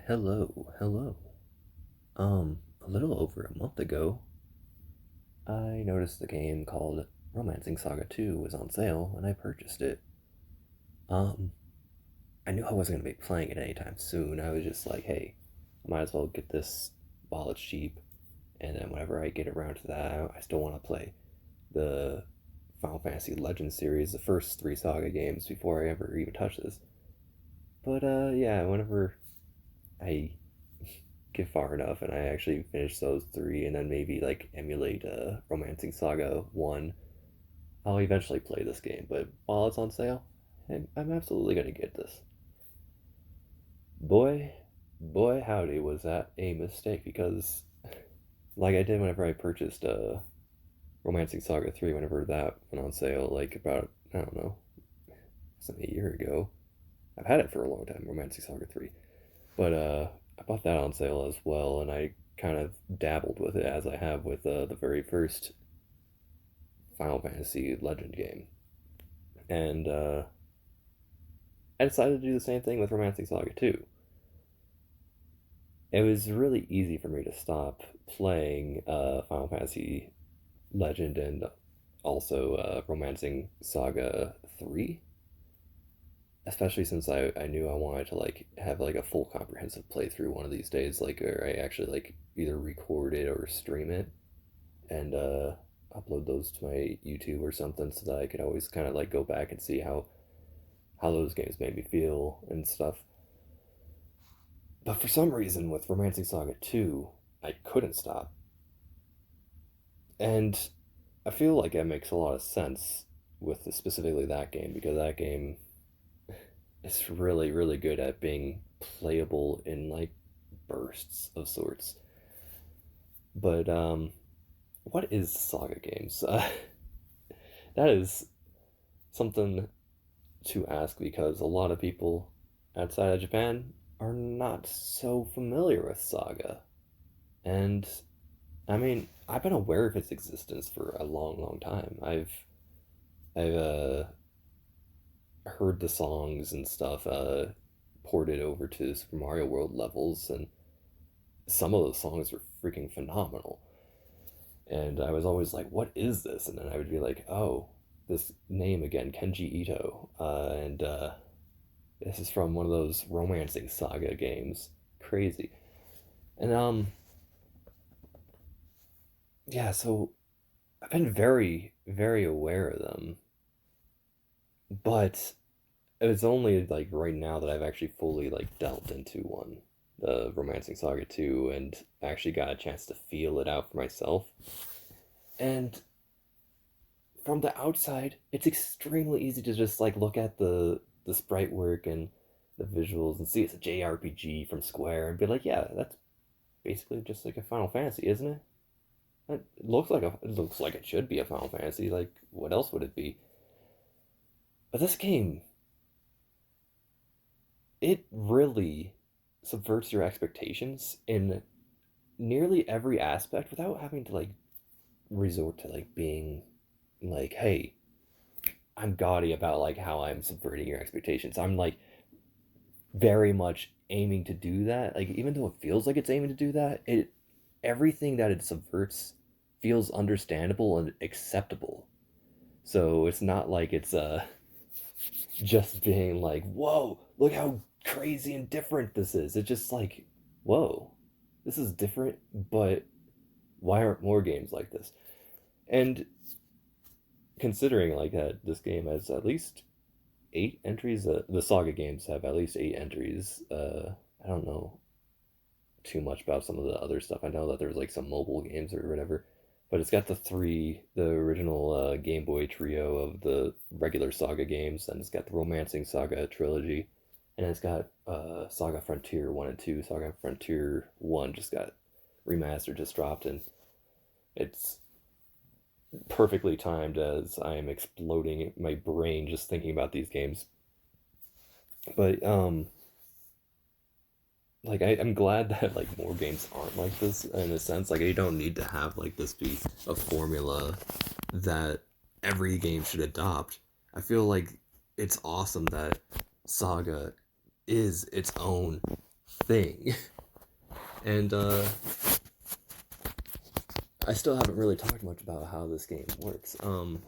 Hello. A little over a month ago, I noticed the game called Romancing Saga 2 was on sale, and I purchased it. Um, I knew I wasn't going to be playing it anytime soon. I was just like, hey, I might as well get this while it's cheap, and then whenever I get around to that, I still want to play the Final Fantasy Legends series, the first three Saga games, before I ever even touch this. But, yeah, whenever I get far enough and I actually finish those three and then maybe like emulate Romancing Saga 1, I'll eventually play this game. But while it's on sale, I'm absolutely going to get this. Boy, boy, howdy, was that a mistake because, like I did whenever I purchased Romancing Saga 3, whenever that went on sale, like about, I don't know, something a year ago. I've had it for a long time, Romancing Saga 3. But I bought that on sale as well, and I kind of dabbled with it as I have with the very first Final Fantasy Legend game. And I decided to do the same thing with Romancing Saga 2. It was really easy for me to stop playing Final Fantasy Legend and also Romancing Saga 3, especially since I knew I wanted to like have like a full comprehensive playthrough one of these days, like where I actually like either record it or stream it and upload those to my YouTube or something, so that I could always kind of like go back and see how those games made me feel and stuff. But for some reason with Romancing Saga 2, I couldn't stop. And I feel like that makes a lot of sense with specifically that game, because that game is really, really good at being playable in like bursts of sorts. But what is Saga games? That is something to ask because a lot of people outside of Japan are not so familiar with Saga. And I mean, I've been aware of its existence for a long, long time. I've heard the songs and stuff ported over to Super Mario World levels, and some of those songs were freaking phenomenal. And I was always like, "What is this?" And then I would be like, "Oh, this name again, Kenji Ito, and this is from one of those Romancing Saga games. Crazy." And yeah, so I've been very, very aware of them, but it's only like right now that I've actually fully like delved into one, the Romancing Saga 2, and actually got a chance to feel it out for myself. And from the outside, it's extremely easy to just like look at the sprite work and the visuals and see it's a JRPG from Square and be like, yeah, that's basically just like a Final Fantasy, isn't it? It looks like it should be a Final Fantasy. Like, what else would it be? But this game, it really subverts your expectations in nearly every aspect without having to like resort to like being like, hey, I'm gaudy about like how I'm subverting your expectations. I'm like very much aiming to do that. Like, even though it feels like it's aiming to do that, it everything that it subverts feels understandable and acceptable. So it's not like it's just being like, whoa, look how crazy and different this is. It's just like, whoa, this is different, but why aren't more games like this? And considering like that this game has at least 8 entries, the Saga games have at least 8 entries. I don't know too much about some of the other stuff. I know that there's like some mobile games or whatever, but it's got the original Game Boy trio of the regular Saga games, and it's got the Romancing Saga trilogy, and it's got Saga Frontier 1 and 2. Saga Frontier 1 just got remastered, just dropped, and it's perfectly timed as I am exploding my brain just thinking about these games. But like I'm glad that like more games aren't like this in a sense. Like, you don't need to have like this be a formula that every game should adopt. I feel like it's awesome that Saga is its own thing. And I still haven't really talked much about how this game works.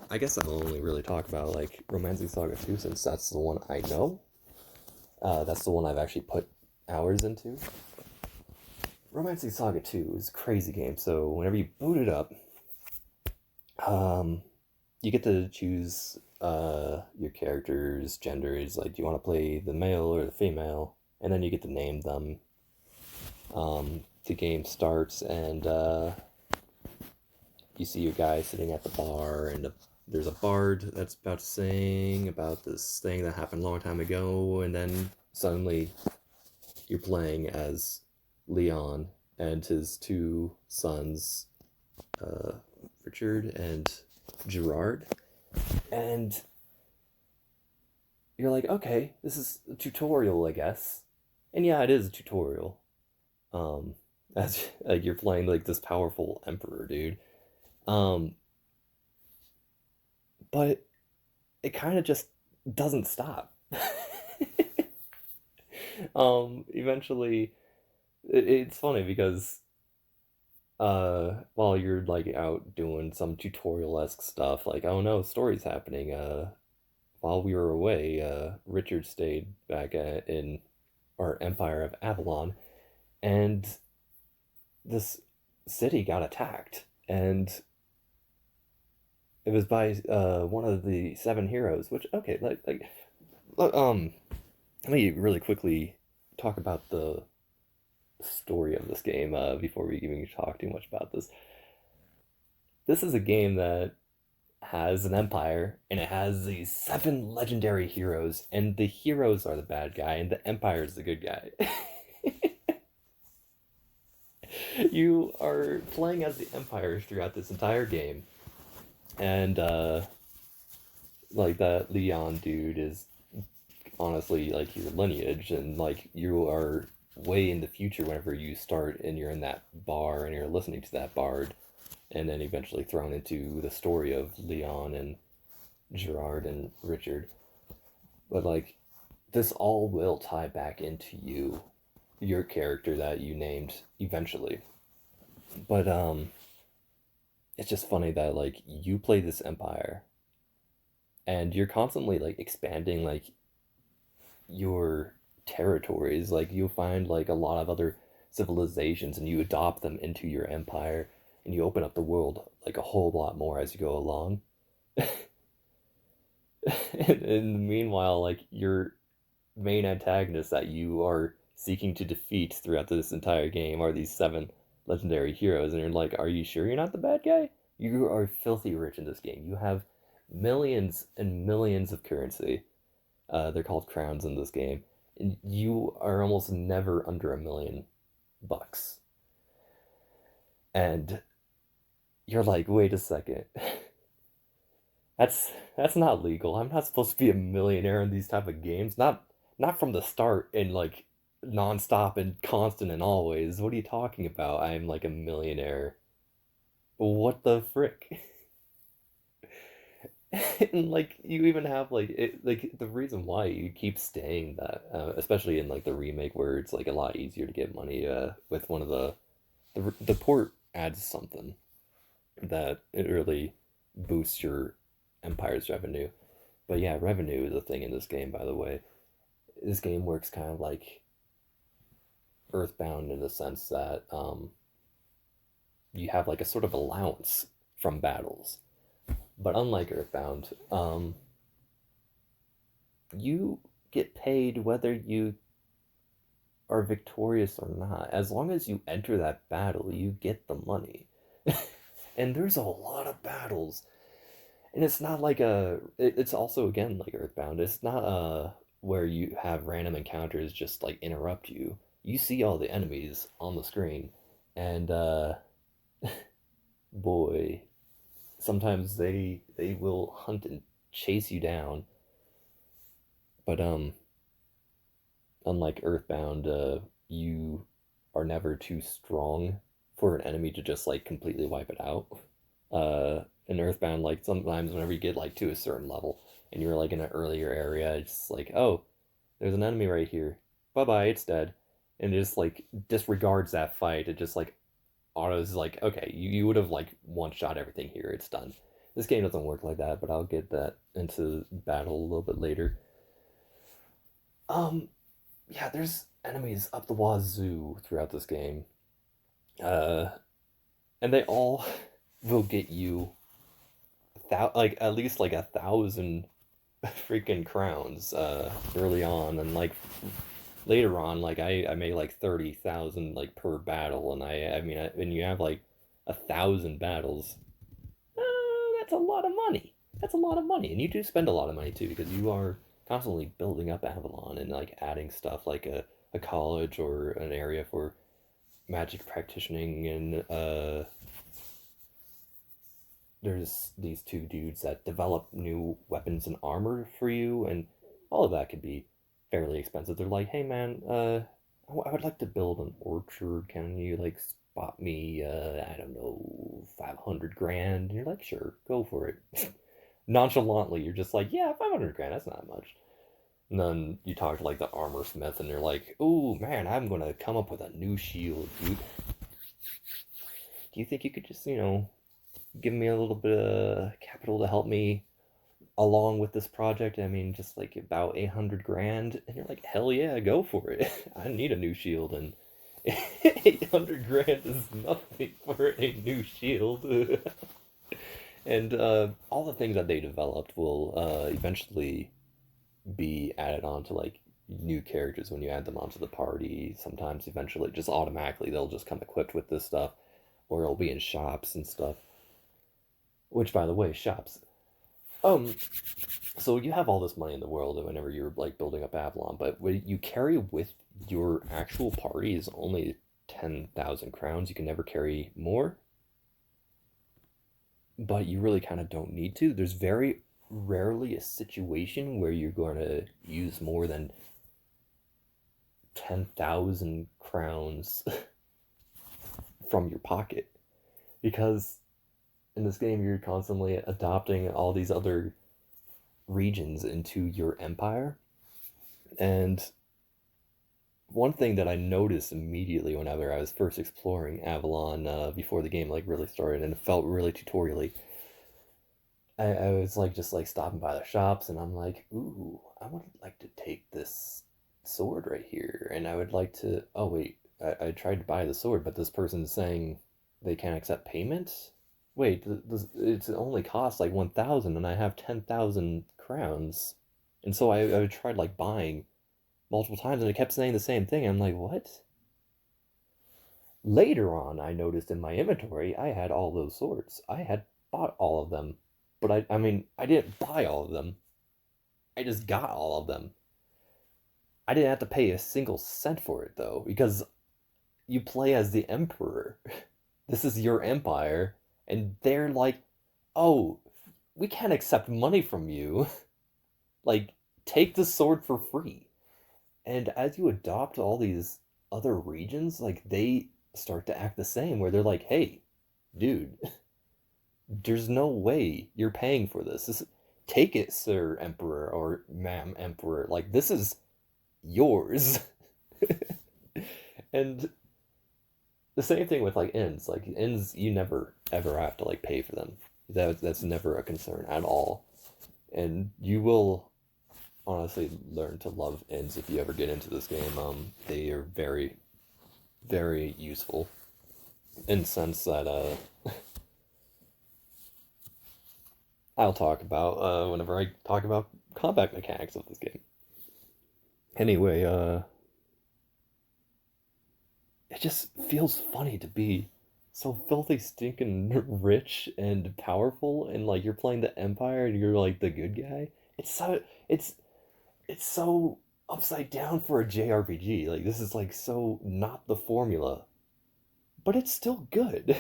I guess I'll only really talk about like Romancing Saga 2 since that's the one I know. That's the one I've actually put hours into. Romancing Saga 2 is a crazy game. So whenever you boot it up, um, you get to choose your character's genders. Like, do you want to play the male or the female? And then you get to name them. The game starts, and you see your guy sitting at the bar, and there's a bard that's about to sing about this thing that happened a long time ago, and then suddenly you're playing as Leon and his two sons, uh, Richard and Gerard, and you're like, okay, this is a tutorial, I guess, and yeah, it is a tutorial. Um, as like you're playing like this powerful emperor, dude. Um, but it kind of just doesn't stop. Eventually, it's funny because while you're like out doing some tutorial-esque stuff, like, oh no, story's happening. While we were away, Richard stayed back in our Empire of Avalon, and this city got attacked, and it was by one of the seven heroes. Which, okay, look, let me really quickly talk about the story of this game before we even talk too much about this. This is a game that has an empire, and it has these seven legendary heroes, and the heroes are the bad guy, and the empire is the good guy. You are playing as the empires throughout this entire game, and like that Leon dude is honestly like your lineage, and like you are way in the future whenever you start and you're in that bar and you're listening to that bard, and then eventually thrown into the story of Leon and Gerard and Richard. But like this all will tie back into you, your character that you named eventually. But it's just funny that like you play this empire and you're constantly like expanding like your territories. Like you'll find like a lot of other civilizations and you adopt them into your empire, and you open up the world like a whole lot more as you go along. And meanwhile, like your main antagonists that you are seeking to defeat throughout this entire game are these seven legendary heroes, and you're like, are you sure you're not the bad guy? You are filthy rich in this game. You have millions and millions of currency. They're called crowns in this game, and you are almost never under $1 million. And you're like, wait a second, that's not legal. I'm not supposed to be a millionaire in these type of games. Not from the start and like nonstop and constant and always. What are you talking about? I'm like a millionaire. What the frick? And like you even have like it, like the reason why you keep staying that, especially in like the remake where it's like a lot easier to get money with one of the port adds something that it really boosts your empire's revenue. But yeah, revenue is a thing in this game, by the way. This game works kind of like Earthbound in the sense that you have like a sort of allowance from battles. But unlike Earthbound, you get paid whether you are victorious or not. As long as you enter that battle, you get the money. And there's a lot of battles. And it's not like it's also again like Earthbound. It's not where you have random encounters just like interrupt you. You see all the enemies on the screen, and boy, sometimes they will hunt and chase you down. But unlike Earthbound, you are never too strong for an enemy to just like completely wipe it out. In Earthbound, like sometimes whenever you get like to a certain level and you're like in an earlier area, it's like, oh, there's an enemy right here. Bye bye, it's dead. and just like disregards that fight. It just like autos like, okay, you would have like one shot everything here. It's done. This game doesn't work like that, but I'll get that into battle a little bit later. Um, yeah, there's enemies up the wazoo throughout this game. Uh, and they all will get you like at least like 1,000 freaking crowns early on, and like later on, like I made like 30,000 like per battle, and when you have like 1,000 battles, that's a lot of money. That's a lot of money, and you do spend a lot of money too because you are constantly building up Avalon and like adding stuff like a college or an area for magic practicing, and there's these two dudes that develop new weapons and armor for you, and all of that could be fairly expensive. They're like, hey man, I would like to build an orchard. Can you like spot me, I don't know, 500 grand? And you're like, sure, go for it. Nonchalantly, you're just like, yeah, 500 grand, that's not much. And then you talk to like the armor smith, and they're like, oh man, I'm gonna come up with a new shield, dude. Do you think you could just, give me a little bit of capital to help me along with this project? I mean, just like about 800 grand. And you're like, hell yeah, go for it. I need a new shield, and 800 grand is nothing for a new shield. And all the things that they developed will eventually be added on to like new characters when you add them onto the party. Sometimes eventually, just automatically, they'll just come equipped with this stuff, or it'll be in shops and stuff. Which, by the way, shops. Um, so you have all this money in the world whenever you're like building up Avalon, but what you carry with your actual party is only 10,000 crowns. You can never carry more, but you really kind of don't need to. There's very rarely a situation where you're going to use more than 10,000 crowns from your pocket, because in this game you're constantly adopting all these other regions into your empire. And one thing that I noticed immediately whenever I was first exploring Avalon, before the game like really started and it felt really tutorially, I was like just like stopping by the shops, and I'm like, ooh, I would like to take this sword right here, and I would like to. Oh wait, I tried to buy the sword, but this person's saying they can't accept payment. Wait, it's only costs like 1,000, and I have 10,000 crowns, and so I tried like buying multiple times, and it kept saying the same thing. I'm like, what? Later on, I noticed in my inventory I had all those swords. I had bought all of them, but I mean, I didn't buy all of them. I just got all of them. I didn't have to pay a single cent for it though, because you play as the emperor. This is your empire, and they're like, "Oh, we can't accept money from you. Like, take the sword for free." And as you adopt all these other regions, like they start to act the same, where they're like, "Hey, dude, there's no way you're paying for this. Take it, sir emperor or ma'am emperor. Like this is yours." And the same thing with like inns. Like inns, you never ever have to like pay for them. That's never a concern at all. And you will honestly learn to love inns if you ever get into this game. They are very, very useful in the sense that I'll talk about whenever I talk about combat mechanics of this game. Anyway, it just feels funny to be so filthy stinking rich and powerful, and like you're playing the Empire and you're like the good guy. It's it's so upside down for a JRPG. Like this is like so not the formula, but it's still good.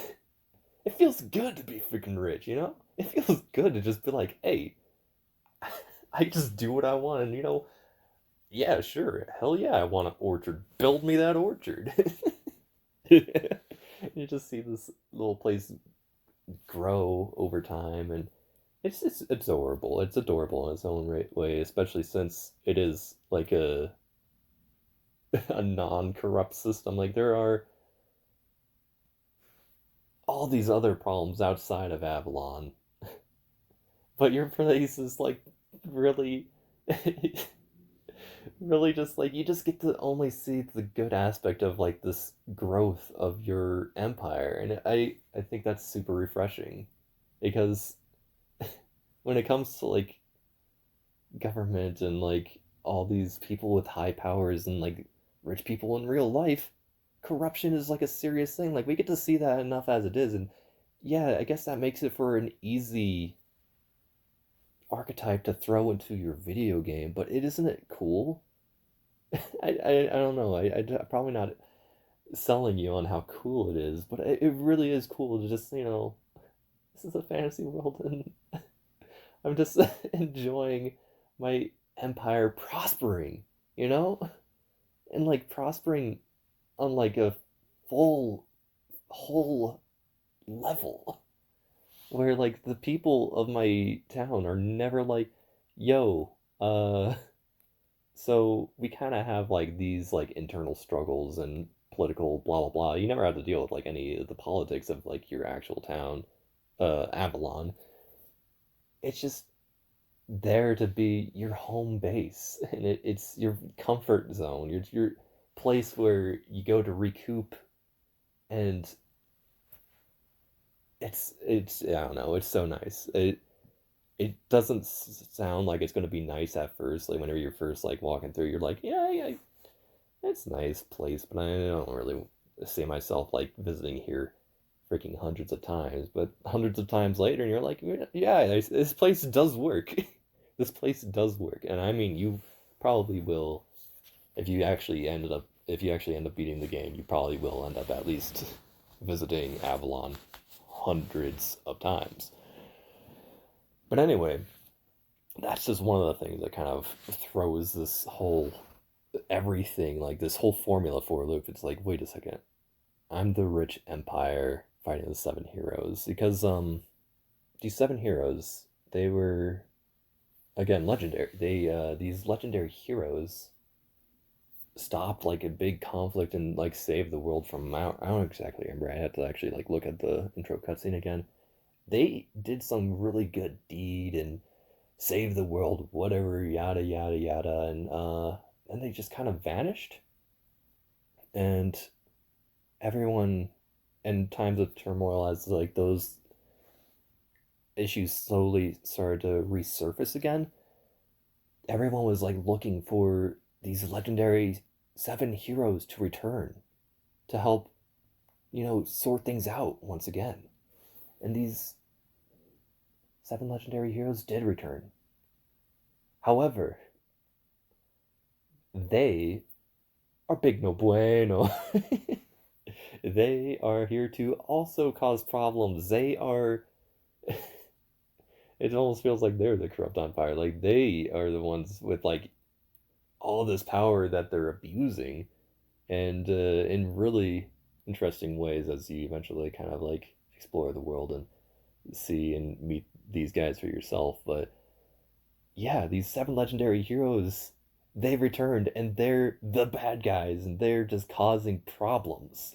It feels good to be freaking rich, you know? It feels good to just be like, hey, I just do what I want, and yeah, sure, hell yeah, I want an orchard. Build me that orchard. You just see this little place grow over time, and it's adorable. It's adorable in its own way, especially since it is like a a non-corrupt system. Like there are all these other problems outside of Avalon, but your place is like really, really just like you just get to only see the good aspect of like this growth of your empire, and I think that's super refreshing because when it comes to like government and like all these people with high powers and like rich people in real life, corruption is like a serious thing. Like we get to see that enough as it is, and yeah, I guess that makes it for an easy archetype to throw into your video game. But it isn't it cool? I don't know. I'm probably not selling you on how cool it is, but it really is cool to just this is a fantasy world and I'm just enjoying my empire prospering, you know? And like prospering on like a full whole level where like the people of my town are never like, yo, uh so we kind of have like these like internal struggles and political blah blah blah. You never have to deal with like any of the politics of like your actual town, Avalon. It's just there to be your home base, and it's your comfort zone, your place where you go to recoup, and it's I don't know, it's so nice. It doesn't sound like it's going to be nice at first. Like whenever you're first like walking through, you're like, yeah, it's a nice place, but I don't really see myself like visiting here freaking hundreds of times. But hundreds of times later, and you're like, yeah, this place does work. This place does work, and I mean, you probably will if you actually end up beating the game, you probably will end up at least visiting Avalon hundreds of times. But anyway, that's just one of the things that kind of throws this whole everything, like this whole formula for a loop. It's like, wait a second, I'm the rich empire fighting the seven heroes because these seven heroes, they were again legendary. They these legendary heroes stopped like a big conflict and like saved the world from I don't exactly remember. I had to actually like look at the intro cutscene again. They did some really good deed and saved the world, whatever, yada yada yada, and they just kind of vanished. And everyone, in times of turmoil, as like those issues slowly started to resurface again, everyone was like looking for these legendary seven heroes to return to help, sort things out once again. And these seven legendary heroes did return. However, they are big no bueno. They are here to also cause problems. They are. It almost feels like they're the corrupt empire. Like they are the ones with like all this power that they're abusing, and in really interesting ways as you eventually kind of like explore the world and see and meet these guys for yourself. But yeah, these seven legendary heroes, they've returned and they're the bad guys and they're just causing problems.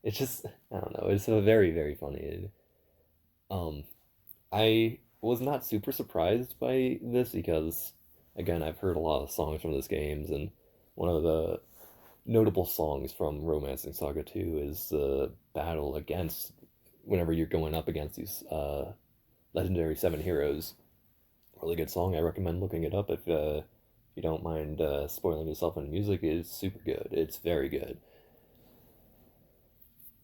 It's just I don't know. It's a very very funny. Um, I was not super surprised by this because again I've heard a lot of songs from this games, and one of the notable songs from Romancing Saga 2 is the battle against whenever you're going up against these legendary seven heroes. Really good song. I recommend looking it up if you don't mind spoiling yourself in music. It's super good. It's very good.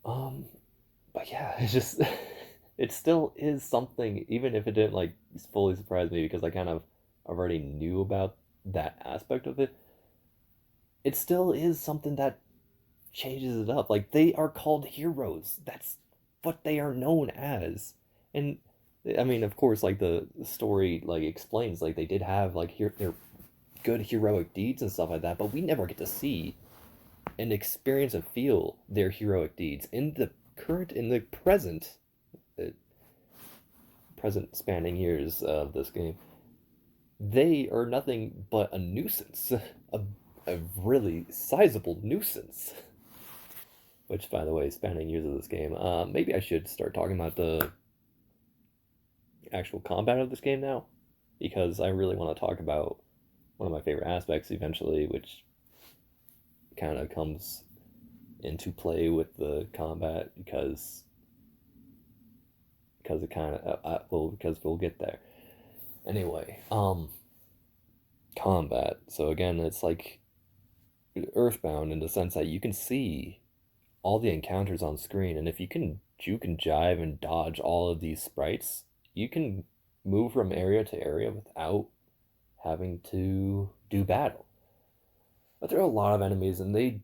Um, but yeah, it's just it still is something, even if it didn't like fully surprise me because I kind of already knew about that aspect of it. It still is something that changes it up. Like they are called heroes. That's what they are known as. And I mean, of course, like the story like explains like they did have like their good heroic deeds and stuff like that, but we never get to see and experience and feel their heroic deeds in the uh, present spanning years of this game. They are nothing but a nuisance, a a really sizable nuisance. Which, by the way, spanning years of this game, maybe I should start talking about the actual combat of this game now, because I really want to talk about one of my favorite aspects eventually, which kind of comes into play with the combat because it kind of well, because we'll get there anyway. Combat. So again, it's like Earthbound in the sense that you can see all the encounters on screen, and if you can juke and jive and dodge all of these sprites, you can move from area to area without having to do battle. But there are a lot of enemies, and they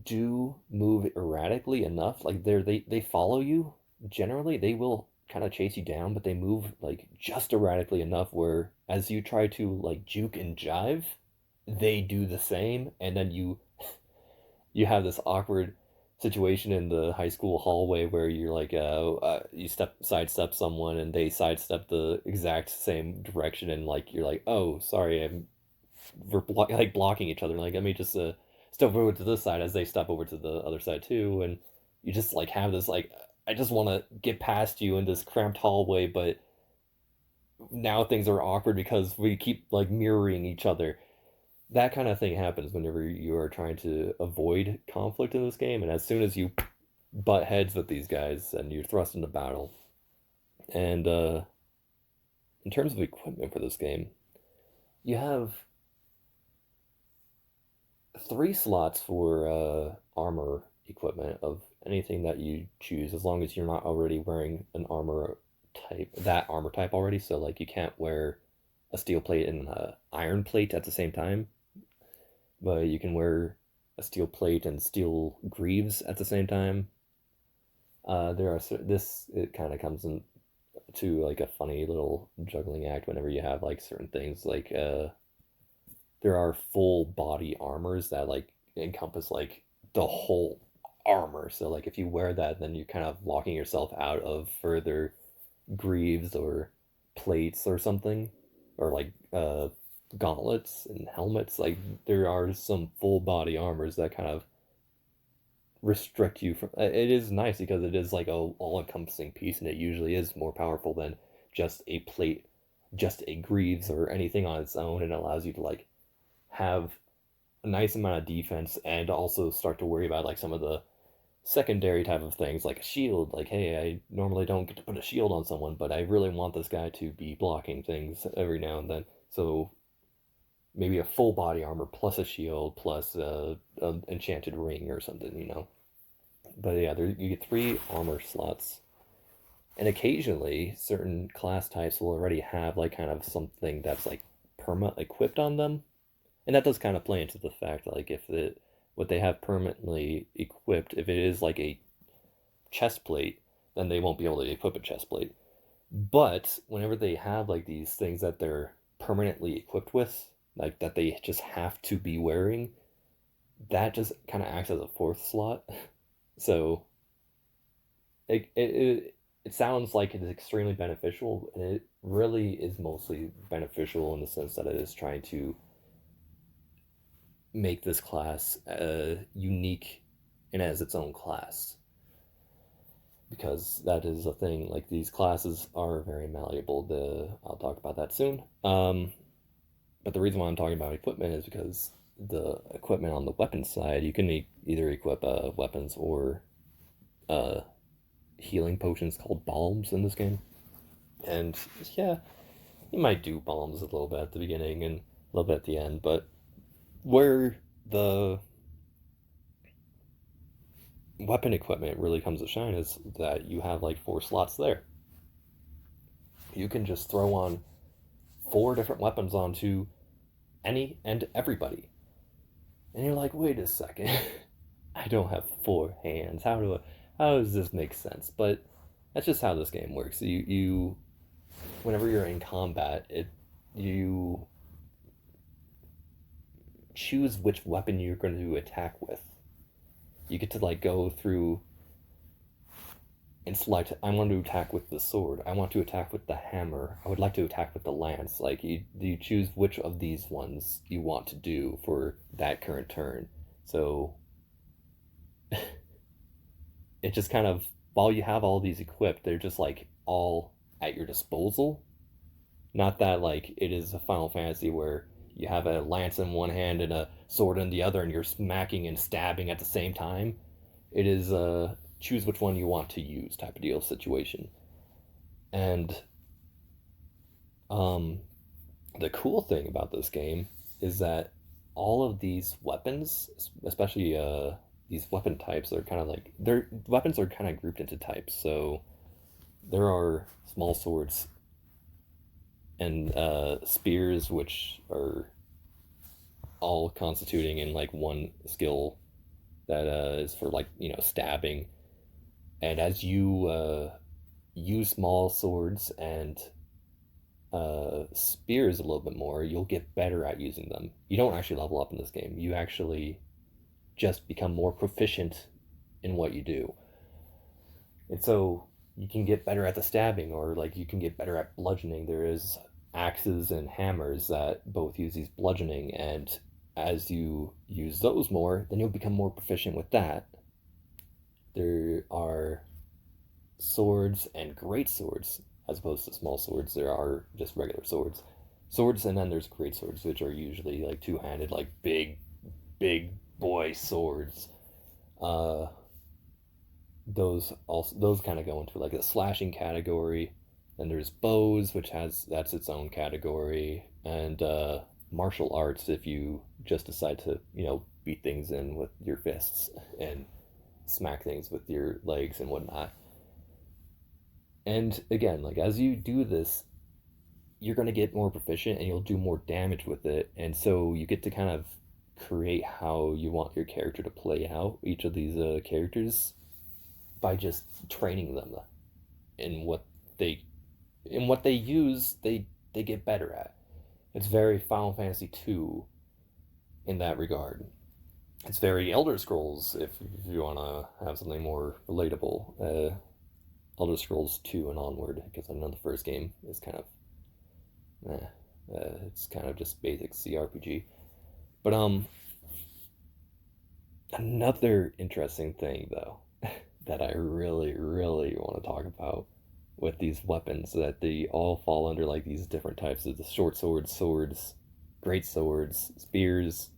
do move erratically enough. Like they follow you. Generally, they will kind of chase you down, but they move like just erratically enough where as you try to like juke and jive, they do the same, and then you have this awkward situation in the high school hallway where you're like you sidestep someone and they sidestep the exact same direction, and like you're like, oh sorry, we're like blocking each other, like let me just step over to this side as they step over to the other side too, and you just like have this like, I just want to get past you in this cramped hallway, but now things are awkward because we keep like mirroring each other. That kind of thing happens whenever you are trying to avoid conflict in this game, and as soon as you butt heads with these guys and you're thrust into battle. And in terms of equipment for this game, you have three slots for armor equipment of anything that you choose, as long as you're not already wearing an armor type already. So like you can't wear a steel plate and an iron plate at the same time, but you can wear a steel plate and steel greaves at the same time. There are this it kind of comes into like a funny little juggling act whenever you have like certain things like there are full body armors that like encompass like the whole armor. So like if you wear that, then you're kind of locking yourself out of further greaves or plates or something, or like gauntlets and helmets. Like there are some full body armors that kind of restrict you from. It is nice because it is like a all encompassing piece, and it usually is more powerful than just a plate, just a greaves or anything on its own, and it allows you to like have a nice amount of defense and also start to worry about like some of the secondary type of things like a shield. Like, hey, I normally don't get to put a shield on someone, but I really want this guy to be blocking things every now and then. So maybe a full body armor plus a shield plus a enchanted ring or something, you know. But yeah, you get three armor slots, and occasionally certain class types will already have like kind of something that's like perma equipped on them, and that does kind of play into the fact that, like if the what they have permanently equipped, if it is like a chest plate, then they won't be able to equip a chest plate. But whenever they have like these things that they're permanently equipped with, like that they just have to be wearing, that just kind of acts as a fourth slot. So it sounds like it is extremely beneficial, and it really is mostly beneficial in the sense that it is trying to make this class unique and as its own class, because that is a thing. Like these classes are very malleable. I'll talk about that soon. But the reason why I'm talking about equipment is because the equipment on the weapons side, you can either equip weapons or uh, healing potions called balms in this game. And yeah, you might do balms a little bit at the beginning and a little bit at the end, but where the weapon equipment really comes to shine is that you have like four slots there. You can just throw on four different weapons onto any and everybody. And you're like, wait a second, I don't have four hands. How does this make sense? But that's just how this game works. You whenever you're in combat, you choose which weapon you're going to attack with. You get to like go through and select I want to attack with the sword, I want to attack with the hammer, I would like to attack with the lance. Like you choose which of these ones you want to do for that current turn. So it just kind of, while you have all these equipped, they're just like all at your disposal. Not that like it is a Final Fantasy where you have a lance in one hand and a sword in the other and you're smacking and stabbing at the same time. It is a choose which one you want to use type of deal situation. And um the cool thing about this game is that all of these weapons, especially these weapon types, are kind of like their weapons are kind of grouped into types. So there are small swords and spears, which are all constituting in like one skill that is for like stabbing. And as you use small swords and spears a little bit more, you'll get better at using them. You don't actually level up in this game. You actually just become more proficient in what you do. And so you can get better at the stabbing, or like you can get better at bludgeoning. There is axes and hammers that both use these bludgeoning, and as you use those more, then you'll become more proficient with that. There are swords and great swords as opposed to small swords. There are just regular swords, and then there's great swords, which are usually like two-handed, like big boy swords. uh those kind of go into like the slashing category. Then there's bows, which has that's its own category, and martial arts, if you just decide to beat things in with your fists and smack things with your legs and whatnot. And again, like as you do this, you're going to get more proficient and you'll do more damage with it. And so you get to kind of create how you want your character to play out, each of these characters, by just training them in what they use. They get better at. It's very Final Fantasy 2 in that regard. It's very Elder Scrolls if you want to have something more relatable. Elder Scrolls 2 and onward, because I know the first game is kind of it's kind of just basic CRPG. But another interesting thing though that I really want to talk about with these weapons, that they all fall under like these different types of the short swords, great swords, spears,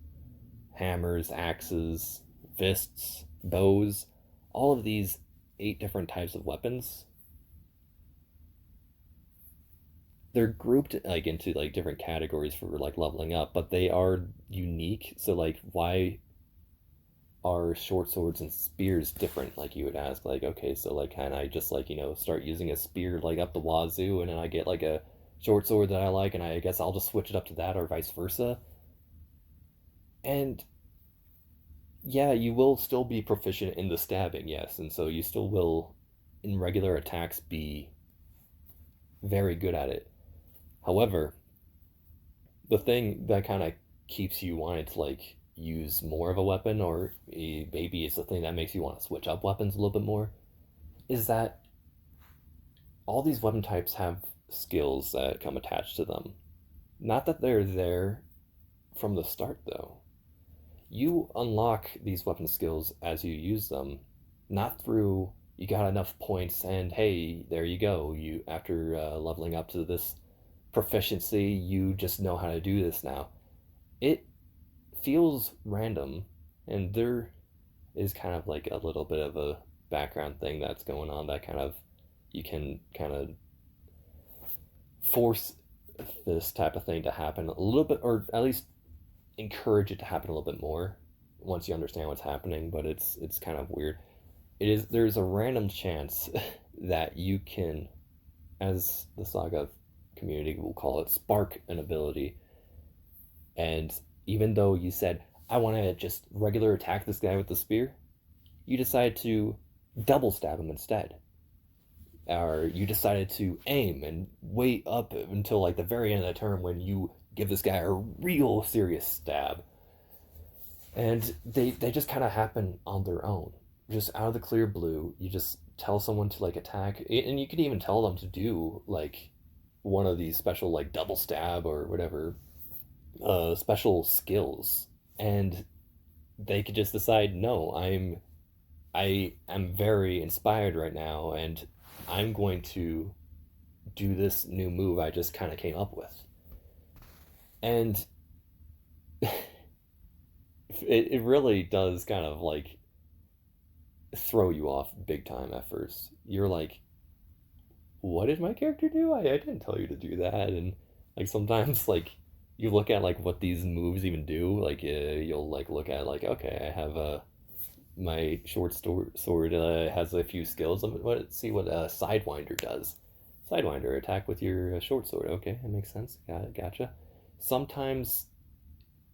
hammers, axes, fists, bows, all of these 8 different types of weapons. They're grouped like into like different categories for like leveling up, but they are unique. So like why are short swords and spears different? Like you would ask, like, okay, so like can I just like start using a spear like up the wazoo, and then I get like a short sword that I like, and I guess I'll just switch it up to that, or vice versa? And yeah, you will still be proficient in the stabbing, yes, and so you still will in regular attacks be very good at it. However, the thing that kind of keeps you wanting to like use more of a weapon, or maybe it's the thing that makes you want to switch up weapons a little bit more, is that all these weapon types have skills that come attached to them. Not that they're there from the start, though. You unlock these weapon skills as you use them, not through you got enough points and hey, there you go. You after leveling up to this proficiency, you just know how to do this now. It feels random, and there is kind of like a little bit of a background thing that's going on that kind of you can kind of force this type of thing to happen a little bit, or at least encourage it to happen a little bit more once you understand what's happening. But it's kind of weird. There's a random chance that you can, as the Saga community will call it, spark an ability. And even though you said, I want to just regular attack this guy with the spear, you decide to double stab him instead. Or you decided to aim and wait up until like the very end of the turn when you give this guy a real serious stab. And they just kind of happen on their own. just out of the clear blue, you just tell someone to like attack, and you can even tell them to do like one of these special like double stab or whatever special skills, and they could just decide, no, I am very inspired right now, and I'm going to do this new move I just kind of came up with. And it really does kind of like throw you off big time at first. You're like, what did my character do? I didn't tell you to do that. And like sometimes like you look at like what these moves even do. Like you'll like look at like, okay, I have my sword has a few skills. Let's see what Sidewinder does. Sidewinder, attack with your short sword. Okay, that makes sense. Got it. Gotcha. Sometimes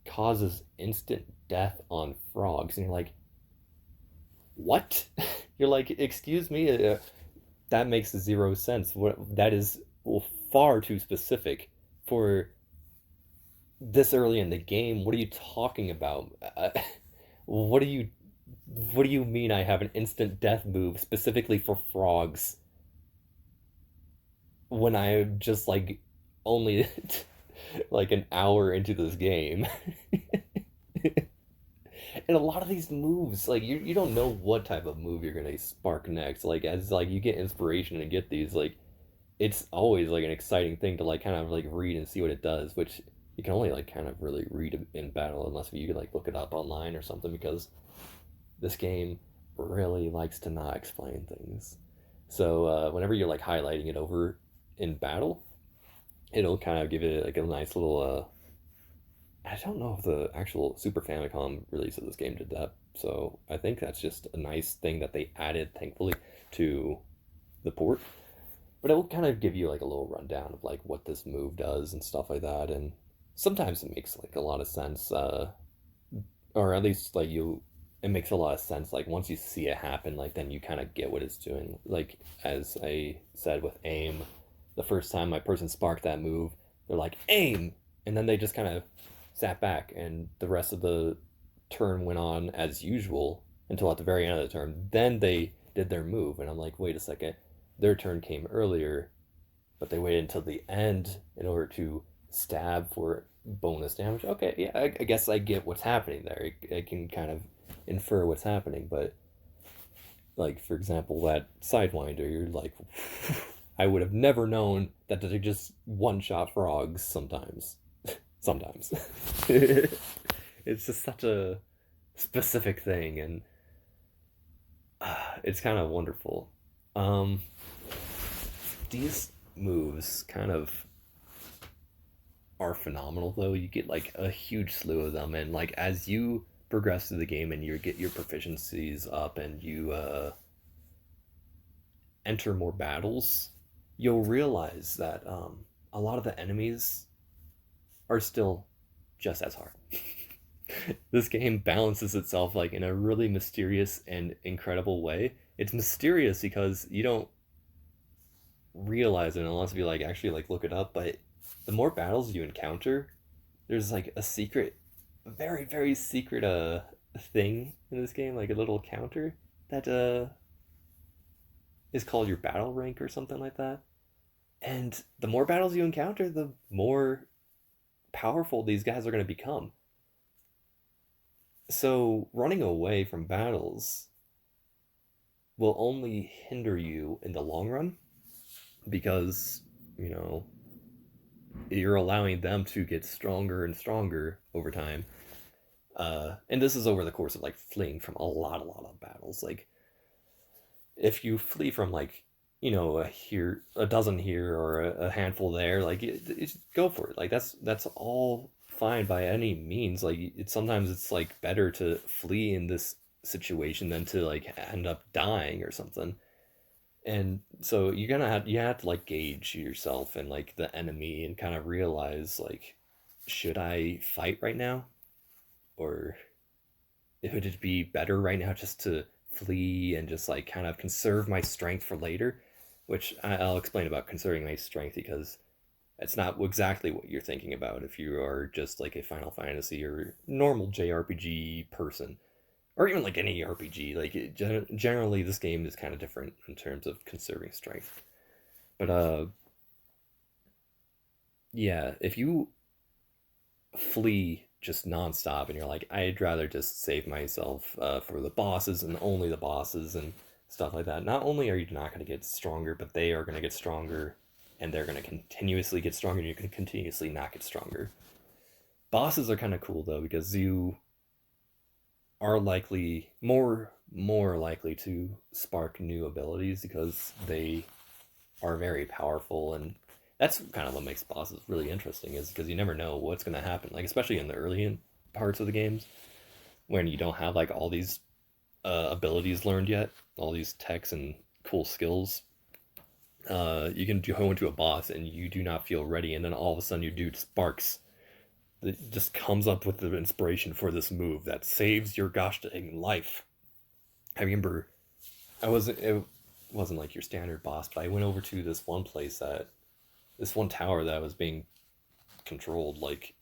causes instant death on frogs, and you're like, what? You're like, excuse me, that makes zero sense. What that is, well, far too specific for this early in the game. What are you talking about? What do you what do you mean I have an instant death move specifically for frogs when I'm just like only like an hour into this game? And a lot of these moves, like you don't know what type of move you're gonna spark next. Like as like you get inspiration and get these, like it's always like an exciting thing to like kind of like read and see what it does, which you can only like kind of really read in battle unless you could like look it up online or something, because this game really likes to not explain things. So whenever you're like highlighting it over in battle, it'll kind of give it like a nice little I don't know if the actual Super Famicom release of this game did that. So I think that's just a nice thing that they added, thankfully, to the port. But it will kind of give you like a little rundown of like what this move does and stuff like that. And sometimes it makes like a lot of sense, or at least like it makes a lot of sense. Like once you see it happen, like then you kind of get what it's doing. Like as I said with aim, the first time my person sparked that move, they're like aim, and then they just kind of sat back, and the rest of the turn went on as usual until at the very end of the turn. Then they did their move, and I'm like, wait a second, their turn came earlier, but they waited until the end in order to stab for bonus damage. Okay, yeah, I guess I get what's happening there. I can kind of infer what's happening, but like for example, that Sidewinder, you're like, I would have never known that they just one shot frogs sometimes. Sometimes. It's just such a specific thing, and it's kind of wonderful. Um, these moves kind of are phenomenal, though. You get like a huge slew of them, and like as you progress through the game and you get your proficiencies up and you enter more battles, you'll realize that a lot of the enemies are still just as hard. This game balances itself like in a really mysterious and incredible way. It's mysterious because you don't realize it unless you like actually like look it up, but the more battles you encounter, there's like a secret, a very very secret thing in this game, like a little counter that is called your battle rank or something like that. And the more battles you encounter, the more powerful these guys are going to become. So running away from battles will only hinder you in the long run, because, you know, you're allowing them to get stronger and stronger over time. And this is over the course of like fleeing from a lot of battles. Like if you flee from like, you know, a dozen here or a handful there, like go for it. Like that's all fine by any means. Like sometimes it's like better to flee in this situation than to like end up dying or something. And so you have to like gauge yourself and like the enemy and kind of realize like, should I fight right now, or would it be better right now just to flee and just like kind of conserve my strength for later? Which I'll explain about conserving my strength, because it's not exactly what you're thinking about if you are just like a Final Fantasy or normal JRPG person. or even like any RPG. Like generally, this game is kind of different in terms of conserving strength. But yeah, if you flee just nonstop and you're like, I'd rather just save myself for the bosses and only the bosses and stuff like that. Not only are you not going to get stronger, but they are going to get stronger, and they're going to continuously get stronger, and you can continuously not get stronger. Bosses are kind of cool though because you are likely more likely to spark new abilities because they are very powerful, and that's kind of what makes bosses really interesting is because you never know what's going to happen, like especially in the early parts of the games when you don't have like all these abilities learned yet, all these techs and cool skills. You can go into a boss and you do not feel ready, and then all of a sudden your dude sparks that just comes up with the inspiration for this move that saves your gosh dang life. I remember it wasn't like your standard boss, but I went over to this one place that this one tower that was being controlled like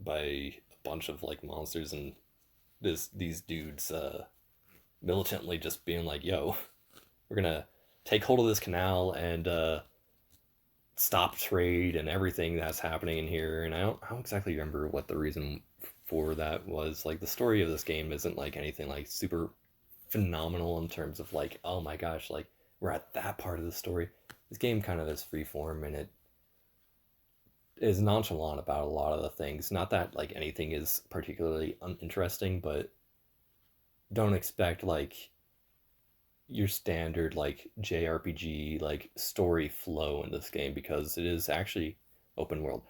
by a bunch of like monsters, and these dudes militantly just being like, "Yo, we're gonna take hold of this canal and stop trade and everything that's happening in here." And I don't exactly remember what the reason for that was. Like the story of this game isn't like anything like super phenomenal in terms of like, oh my gosh, like we're at that part of the story. This game kind of is freeform, and it is nonchalant about a lot of the things. Not that like anything is particularly uninteresting, but don't expect like your standard like JRPG like story flow in this game because it is actually open world.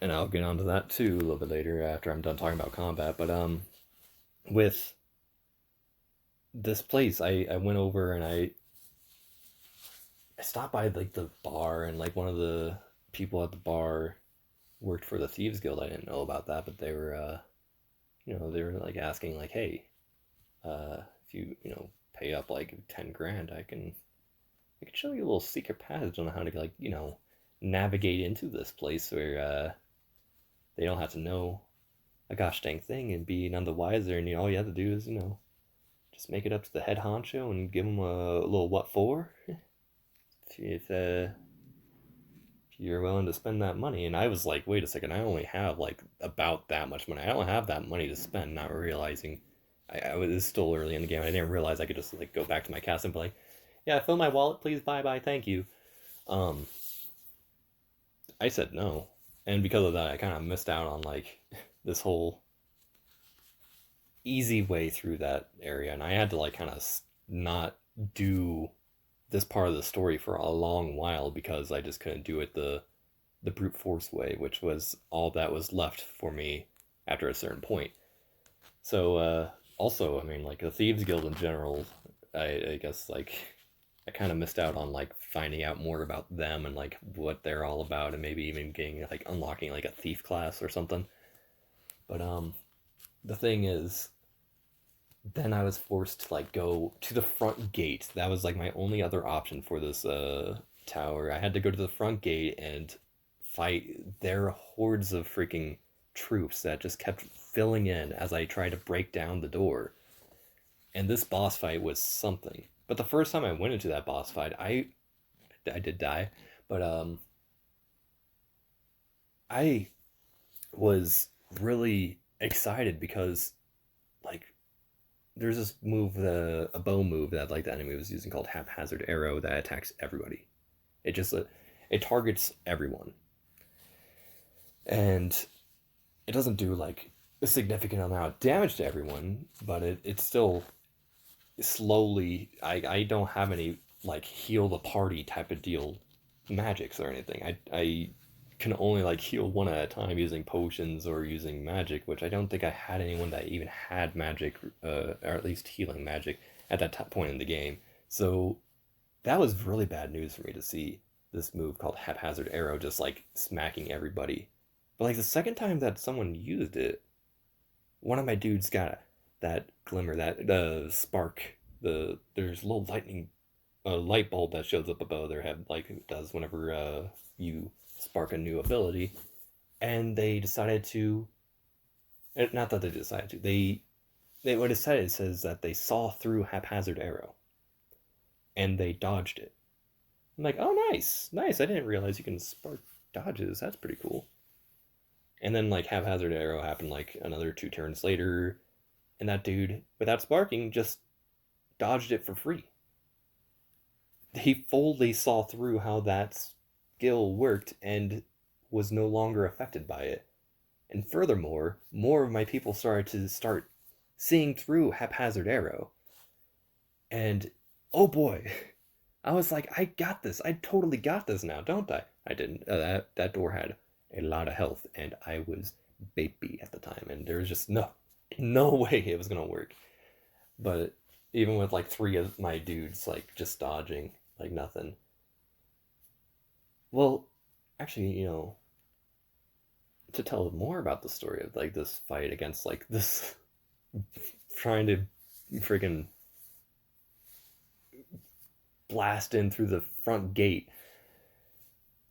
And I'll get onto that too a little bit later after I'm done talking about combat. But with this place, I went over and I stopped by like the bar, and like one of the people at the bar worked for the Thieves Guild. I didn't know about that, but they were they were like asking like, hey, if you pay up like 10 grand, I can show you a little secret passage on how to like navigate into this place where they don't have to know a gosh dang thing and be none the wiser. And all you have to do is just make it up to the head honcho and give him a little what for if you're willing to spend that money. And I was like, wait a second, I only have like about that much money. I don't have that money to spend. Not realizing I was still early in the game. I didn't realize I could just like go back to my cast and be like, yeah, fill my wallet, please. Bye bye, thank you. Um, I said no, and because of that, I kind of missed out on like this whole easy way through that area, and I had to like kind of not do this part of the story for a long while because I just couldn't do it the brute force way, which was all that was left for me after a certain point. So also, I mean, like the Thieves Guild in general, I guess like I kind of missed out on like finding out more about them and like what they're all about, and maybe even getting like unlocking like a thief class or something. But the thing is, then I was forced to like go to the front gate. That was like my only other option for this tower. I had to go to the front gate and fight their hordes of freaking troops that just kept filling in as I tried to break down the door. And this boss fight was something. But the first time I went into that boss fight, I did die, but I was really excited because like there's this move, a bow move that like the enemy was using called haphazard arrow that attacks everybody. It just it targets everyone, and it doesn't do like a significant amount of damage to everyone, but it's still slowly. I don't have any like heal the party type of deal magics or anything. I can only like heal one at a time using potions or using magic, which I don't think I had anyone that even had magic, or at least healing magic at that point in the game. So that was really bad news for me to see this move called haphazard arrow just like smacking everybody. But like the second time that someone used it, one of my dudes got that glimmer, that spark. There's a little lightning, a light bulb that shows up above their head, like it does whenever you spark a new ability. And they decided to, not that they decided to, they what it says that they saw through haphazard arrow and they dodged it. I'm like, oh, nice, nice. I didn't realize you can spark dodges. That's pretty cool. And then like haphazard arrow happened like another 2 turns later, and that dude, without sparking, just dodged it for free. He fully saw through how that skill worked and was no longer affected by it. And furthermore, more of my people started to start seeing through haphazard arrow. And oh boy, I was like, I got this. I totally got this now, don't I? I didn't. That door had a lot of health, and I was baby at the time, and there was just no way it was gonna work. But even with like 3 of my dudes like just dodging like nothing. Well, actually, to tell more about the story of like this fight against like this trying to freaking blast in through the front gate.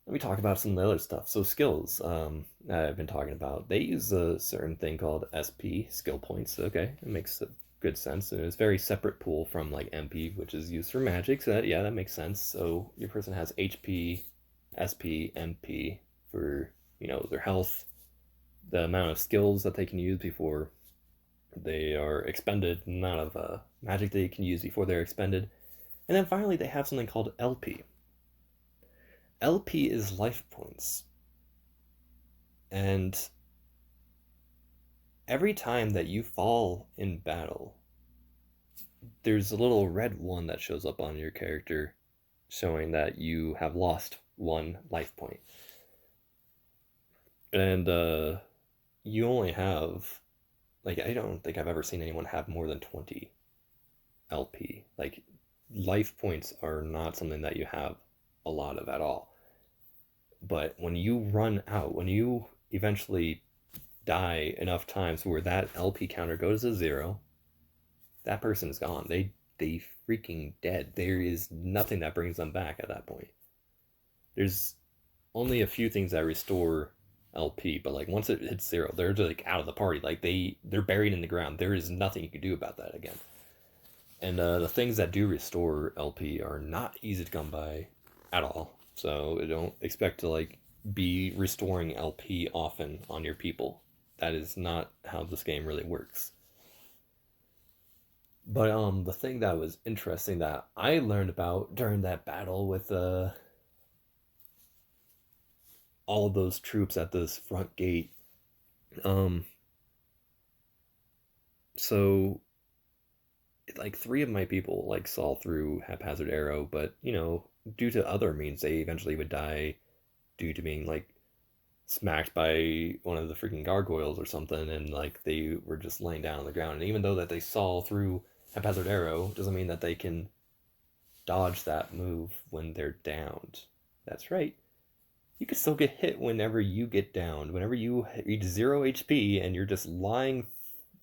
Let me talk about some of the other stuff. So skills, I've been talking about. They use a certain thing called SP, skill points. Okay, it makes good sense. And it's a very separate pool from like MP, which is used for magic. So that makes sense. So your person has HP, SP, MP for their health, the amount of skills that they can use before they are expended, amount of magic they can use before they're expended, and then finally they have something called LP. LP is life points. And every time that you fall in battle, there's a little red one that shows up on your character showing that you have lost 1 life point. And you only have, like, I don't think I've ever seen anyone have more than 20 LP. Like, life points are not something that you have a lot of at all. But when you run out, when you eventually die enough times where that LP counter goes to 0, that person's gone. They freaking dead. There is nothing that brings them back at that point. There's only a few things that restore LP, but like once it hits 0, they're just like out of the party. Like they're buried in the ground. There is nothing you can do about that again. And the things that do restore LP are not easy to come by at all. So don't expect to like be restoring LP often on your people. That is not how this game really works. But the thing that was interesting that I learned about during that battle with all of those troops at this front gate, um so like 3 of my people like saw through haphazard arrow, but due to other means they eventually would die due to being like smacked by one of the freaking gargoyles or something, and like they were just laying down on the ground. And even though that they saw through haphazard arrow, doesn't mean that they can dodge that move when they're downed. That's right. You can still get hit whenever you get downed. Whenever you reach 0 HP and you're just lying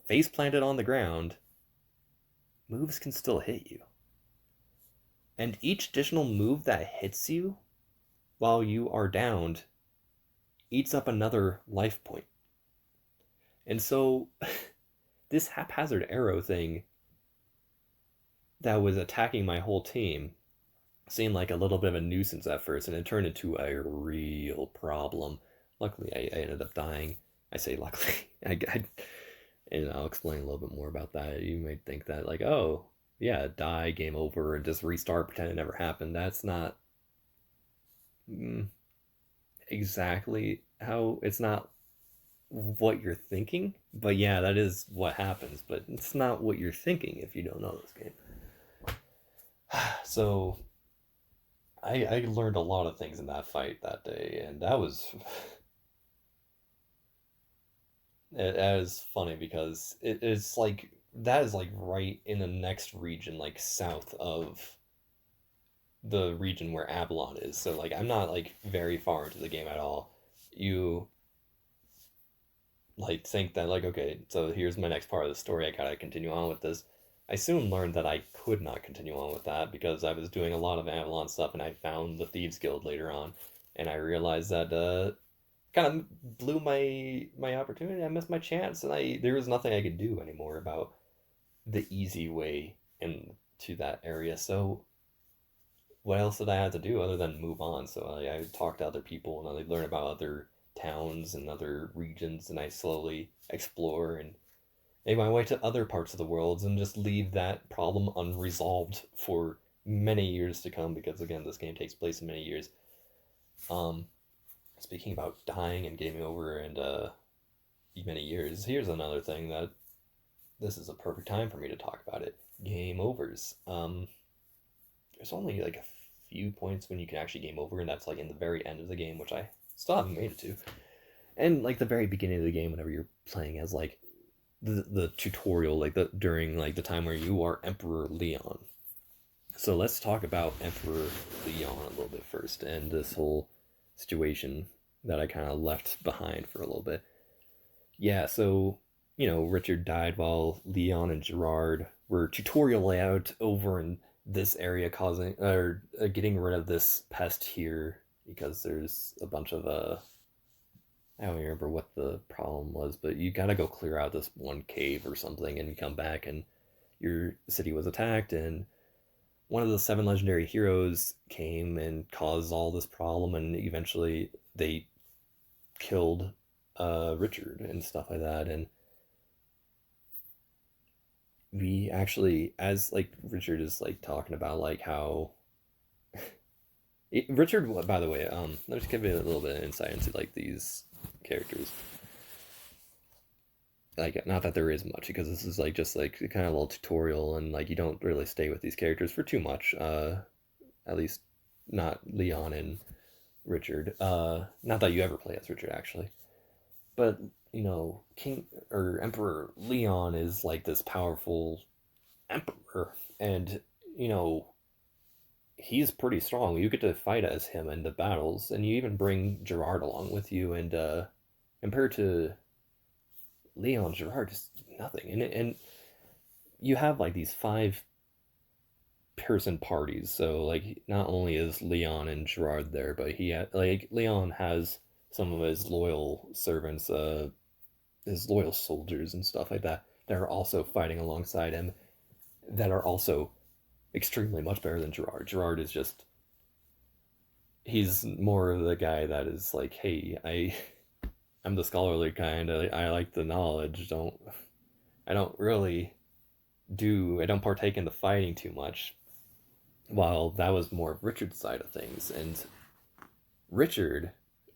face planted on the ground, moves can still hit you. And each additional move that hits you while you are downed eats up another life point. And so this haphazard arrow thing that was attacking my whole team seemed like a little bit of a nuisance at first, and it turned into a real problem. Luckily, I ended up dying. I say luckily. And I'll explain a little bit more about that. You might think that, like, oh, yeah, die, game over, and just restart, pretend it never happened. That's not exactly how, it's not what you're thinking. But yeah, that is what happens. But it's not what you're thinking if you don't know this game. So I learned a lot of things in that fight that day, and that was it is funny because it is like that is like right in the next region, like south of the region where Avalon is. So like I'm not like very far into the game at all. You like think that like okay, so here's my next part of the story. I gotta continue on with this. I soon learned that I could not continue on with that because I was doing a lot of Avalon stuff, and I found the Thieves Guild later on, and I realized that kind of blew my opportunity. I missed my chance, and there was nothing I could do anymore about the easy way into that area. So what else did I have to do other than move on? So I talked to other people and I learn about other towns and other regions, and I slowly explore and make my way to other parts of the world and just leave that problem unresolved for many years to come. Because again, this game takes place in many years. Um, Speaking about dying and gaming over and many years, here's another thing that this is a perfect time for me to talk about it. Game overs. There's only like a few points when you can actually game over, and that's like in the very end of the game, which I still haven't made it to. And like the very beginning of the game, whenever you're playing as like the tutorial, like the during like the time where you are Emperor Leon. So let's talk about Emperor Leon a little bit first, and this whole situation that I kind of left behind for a little bit. Yeah, so Richard died while Leon and Gerard were tutorial layout over in this area, causing or getting rid of this pest here because there's a bunch of I don't remember what the problem was, but you gotta go clear out this one cave or something, and you come back and your city was attacked, and one of the seven legendary heroes came and caused all this problem, and eventually they killed Richard and stuff like that. And we actually, as like Richard is like talking about like how Richard, by the way, let me just give you a little bit of insight into like these characters. Like, not that there is much, because this is like just like kind of a little tutorial, and like you don't really stay with these characters for too much. At least not Leon and Richard. Not that you ever play as Richard actually, but King or Emperor Leon is like this powerful emperor, and you know he's pretty strong. You get to fight as him in the battles, and you even bring Gerard along with you. And compared to Leon, Gerard is nothing. And you have like these 5-person parties. So like not only is Leon and Gerard there, but like Leon has some of his loyal servants, his loyal soldiers and stuff like that are also fighting alongside him, that are also extremely much better than Gerard. Gerard is just he's more of the guy that is like, hey, I'm the scholarly kind. I like the knowledge. I don't really I don't partake in the fighting too much. While that was more of Richard's side of things, and Richard,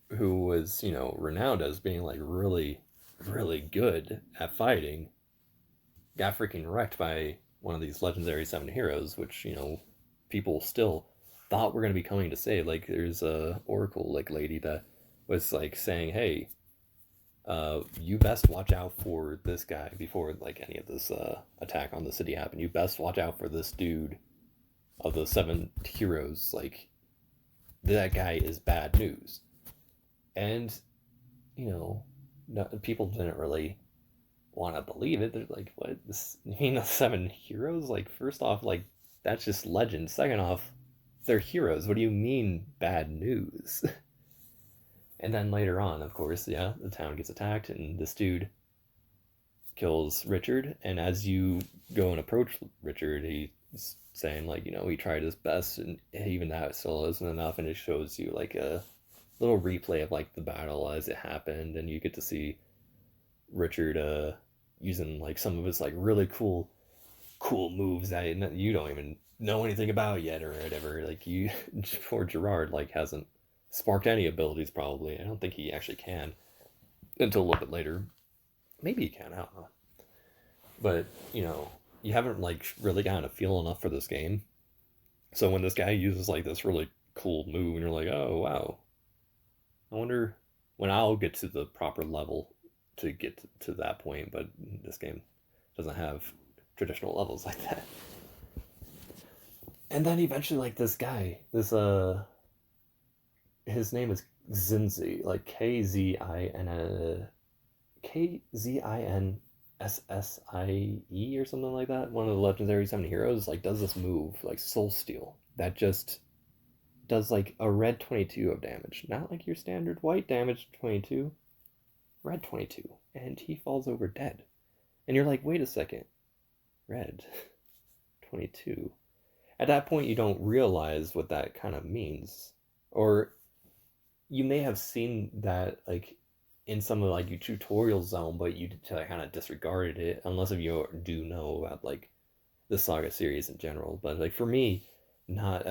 who was renowned as being like really really good at fighting, got freaking wrecked by one of these legendary 7 heroes, which people still thought were going to be coming to save. Like there's a oracle like lady that was like saying, hey, you best watch out for this guy before like any of this attack on the city happened. You best watch out for this dude of the 7 heroes. Like that guy is bad news. And no, people didn't really want to believe it. They're like, what? You mean the 7 heroes? Like, first off, like that's just legend. Second off, they're heroes. What do you mean bad news? And then later on, of course, yeah, the town gets attacked, and this dude kills Richard. And as you go and approach Richard, he's saying like, he tried his best, and even that still isn't enough. And it shows you like a little replay of like the battle as it happened, and you get to see Richard using like some of his like really cool moves that you don't even know anything about yet or whatever. Like poor Gerard like hasn't sparked any abilities probably. I don't think he actually can until a little bit later. Maybe he can, I don't know. But you haven't like really gotten a feel enough for this game. So when this guy uses like this really cool move, and you're like, oh wow, I wonder when I'll get to the proper level to get to that point. But this game doesn't have traditional levels like that. And then eventually, like this guy, his name is Zinzi, like KZINSSIE or something like that. One of the legendary 7 heroes like does this move like Soul Steal that just does like a red 22 of damage, not like your standard white damage 22, red 22, and he falls over dead. And you're like, wait a second, Red 22. At that point, you don't realize what that kind of means. Or you may have seen that, like, in some of like your tutorial zone, but you kind of disregarded it, unless if you do know about like the Saga series in general. But like for me, not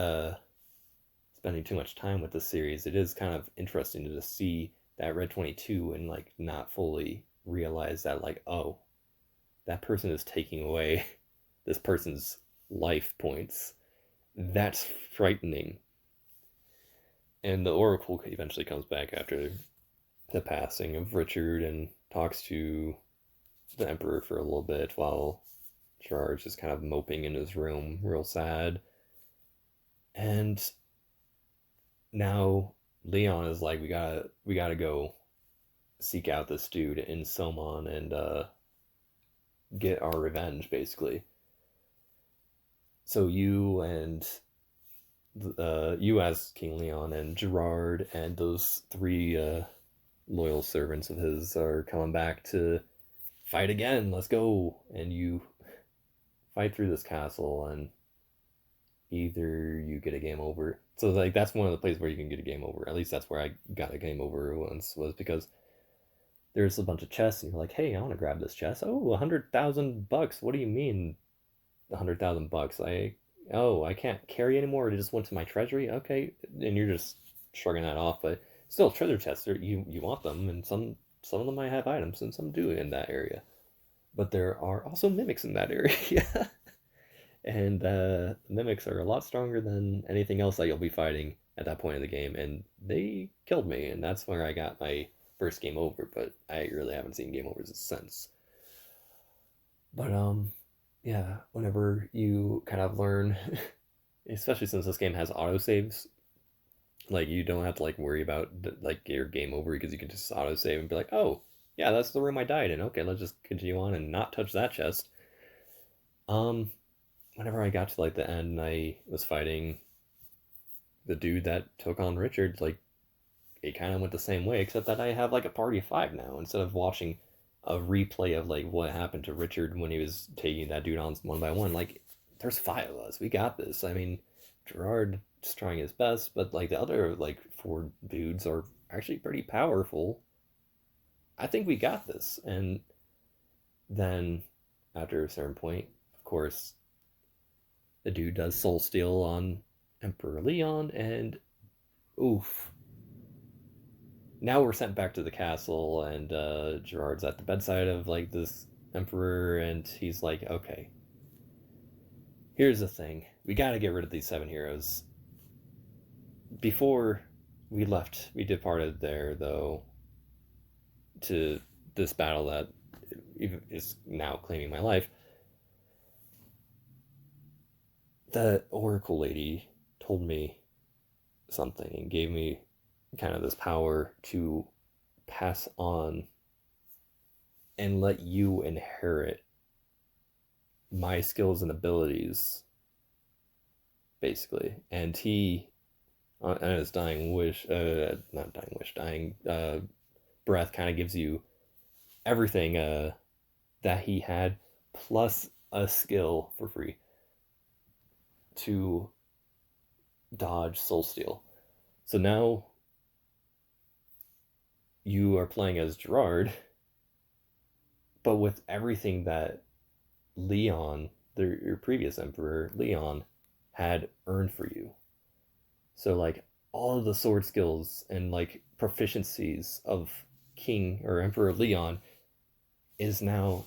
spending too much time with the series, it is kind of interesting to just see that Red 22 and like not fully realize that like, oh, that person is taking away this person's life points. That's frightening. And the Oracle eventually comes back after the passing of Richard and talks to the Emperor for a little bit while Gerard's just kind of moping in his room, real sad. And now Leon is like, we gotta go seek out this dude in Somon and get our revenge, basically. So you as King Leon and Gerard and those three loyal servants of his are coming back to fight again. Let's go! And you fight through this castle, and either you get a game over. So like that's one of the places where you can get a game over. At least that's where I got a game over once, was because there's a bunch of chests, and you're like, hey, I want to grab this chest. Oh, $100,000. What do you mean, $100,000? I can't carry anymore. It just went to my treasury. Okay, and you're just shrugging that off, but still, treasure chests. You want them, and some of them might have items, and some do in that area. But there are also mimics in that area, and mimics are a lot stronger than anything else that you'll be fighting at that point in the game, and they killed me, and that's where I got my first game over. But I really haven't seen game overs since. But yeah, whenever you kind of learn, especially since this game has autosaves, like you don't have to like worry about like your game over because you can just autosave and be like, oh yeah, that's the room I died in. Okay, let's just continue on and not touch that chest. Um, Whenever I got to like the end, and I was fighting the dude that took on Richard. Like it kind of went the same way, except that I have like a party of five now instead of watching a replay of like what happened to Richard when he was taking that dude on one by one. Like, there's five of us. We got this. I mean, Gerard is trying his best, but like the other like four dudes are actually pretty powerful. I think we got this. And then after a certain point, of course, the dude does soul steal on Emperor Leon, and oof, now we're sent back to the castle, and Gerard's at the bedside of like this emperor, and he's like, okay, here's the thing, we gotta get rid of these seven heroes. Before we departed there, though, to this battle that is now claiming my life. The Oracle lady told me something and gave me kind of this power to pass on and let you inherit my skills and abilities, basically. And he, on his dying wish, not dying wish, dying breath, kind of gives you everything that he had, plus a skill for free to dodge soul steal. So now you are playing as Gerard, but with everything that Leon, your previous emperor Leon, had earned for you. So like all of the sword skills and like proficiencies of King or Emperor Leon is now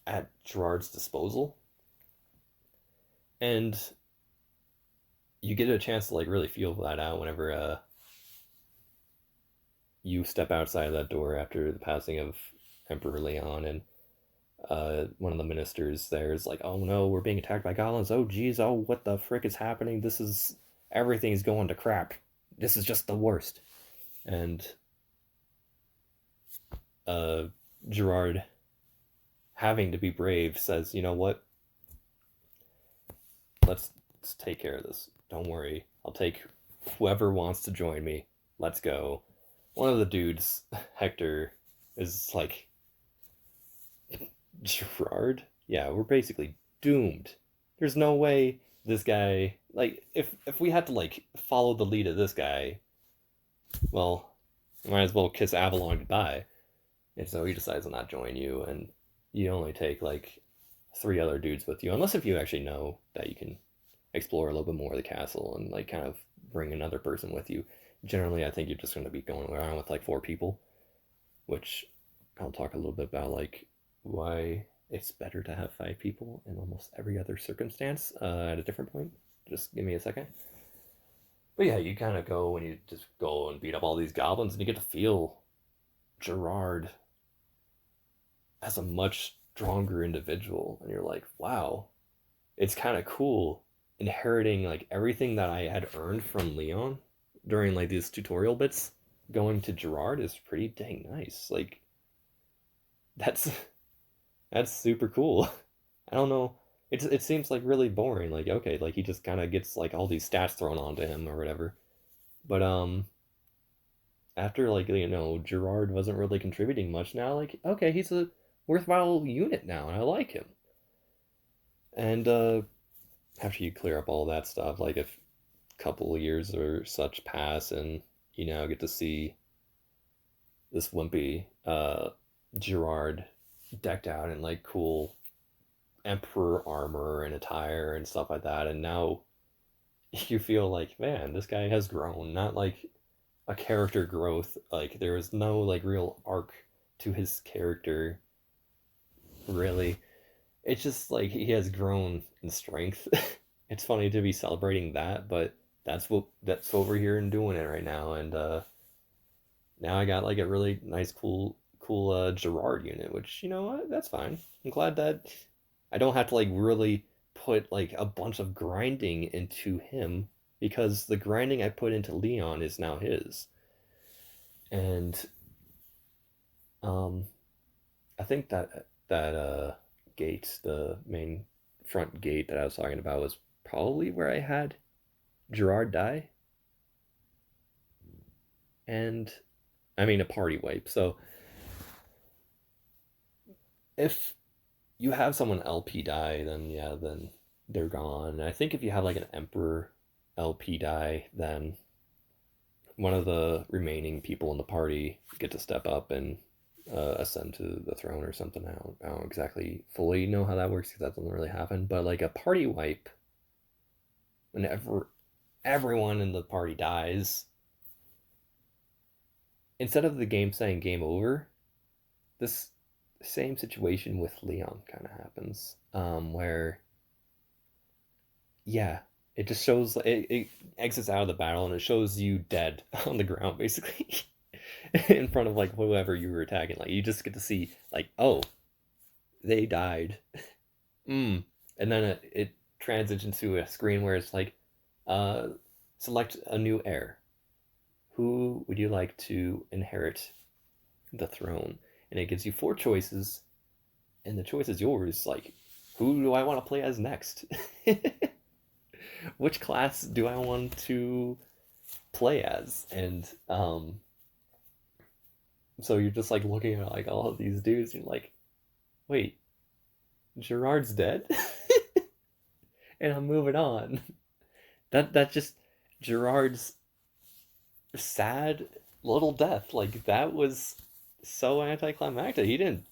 at Gerard's disposal. And you get a chance to like really feel that out whenever you step outside of that door after the passing of Emperor Leon, and one of the ministers there is like, oh no, we're being attacked by goblins. Oh geez, oh what the frick is happening? This is, everything's going to crap. This is just the worst. And Gerard, having to be brave, says, you know what? Let's take care of this. Don't worry. I'll take whoever wants to join me. Let's go. One of the dudes, Hector, is like, Gerard? yeah, we're basically doomed. There's no way this guy, like, if we had to like follow the lead of this guy, well, might as well kiss Avalon goodbye. And so he decides to not join you, and you only take like three other dudes with you, unless if you actually know that you can explore a little bit more of the castle and like kind of bring another person with you. Generally, I think you're just going to be going around with like four people, which I'll talk a little bit about like why it's better to have five people in almost every other circumstance at a different point. Just give me a second. But yeah, you kind of go and you just go and beat up all these goblins, and you get to feel Gerard as a much stronger individual, and you're like, wow, it's kind of cool inheriting like everything that I had earned from Leon during like these tutorial bits. Going to Gerard is pretty dang nice. Like that's that's super cool. I don't know. It seems like really boring. Like okay, like he just kind of gets like all these stats thrown onto him or whatever. But after like Gerard wasn't really contributing much now. Like okay, he's a worthwhile unit now, and I like him. And after you clear up all that stuff, like if a couple of years or such pass, and you now get to see this wimpy Gerard decked out in like cool emperor armor and attire and stuff like that, and now you feel like, man, this guy has grown. Not like a character growth. Like there is no like real arc to his character, really. It's just like he has grown in strength. It's funny to be celebrating that, but that's what we're here and doing it right now. And now I got like a really nice, cool Gerard unit, which you know what, that's fine. I'm glad that I don't have to like really put like a bunch of grinding into him because the grinding I put into Leon is now his. And um, I think that gate, the main front gate that I was talking about, was probably where I had Gerard die, and I mean a party wipe. So if you have someone LP die, then yeah, then they're gone. And I think if you have like an Emperor LP die, then one of the remaining people in the party get to step up and ascend to the throne or something. I don't exactly fully know how that works because that doesn't really happen. But like a party wipe, whenever everyone in the party dies, instead of the game saying game over, this same situation with Leon kind of happens, where yeah, it just shows it exits out of the battle and it shows you dead on the ground basically in front of like whoever you were attacking. Like you just get to see like, oh, they died. Mm. And then it transitions to a screen where it's like, uh, select a new heir. Who would you like to inherit the throne? And it gives you four choices, and the choice is yours. Like, who do I want to play as next? Which class do I want to play as? And so you're just like looking at like all of these dudes, and you're like, wait, Gerard's dead, and I'm moving on. That just Gerard's sad little death. Like that was so anticlimactic. He didn't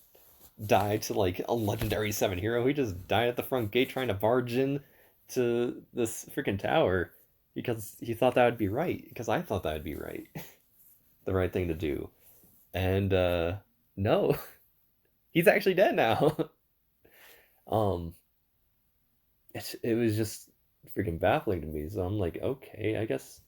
die to like a legendary seven hero. He just died at the front gate trying to barge in to this freaking tower because he thought that would be right. Because I thought that would be right, the right thing to do. And no, he's actually dead now. um, it was just freaking baffling to me. So I'm like, okay, I guess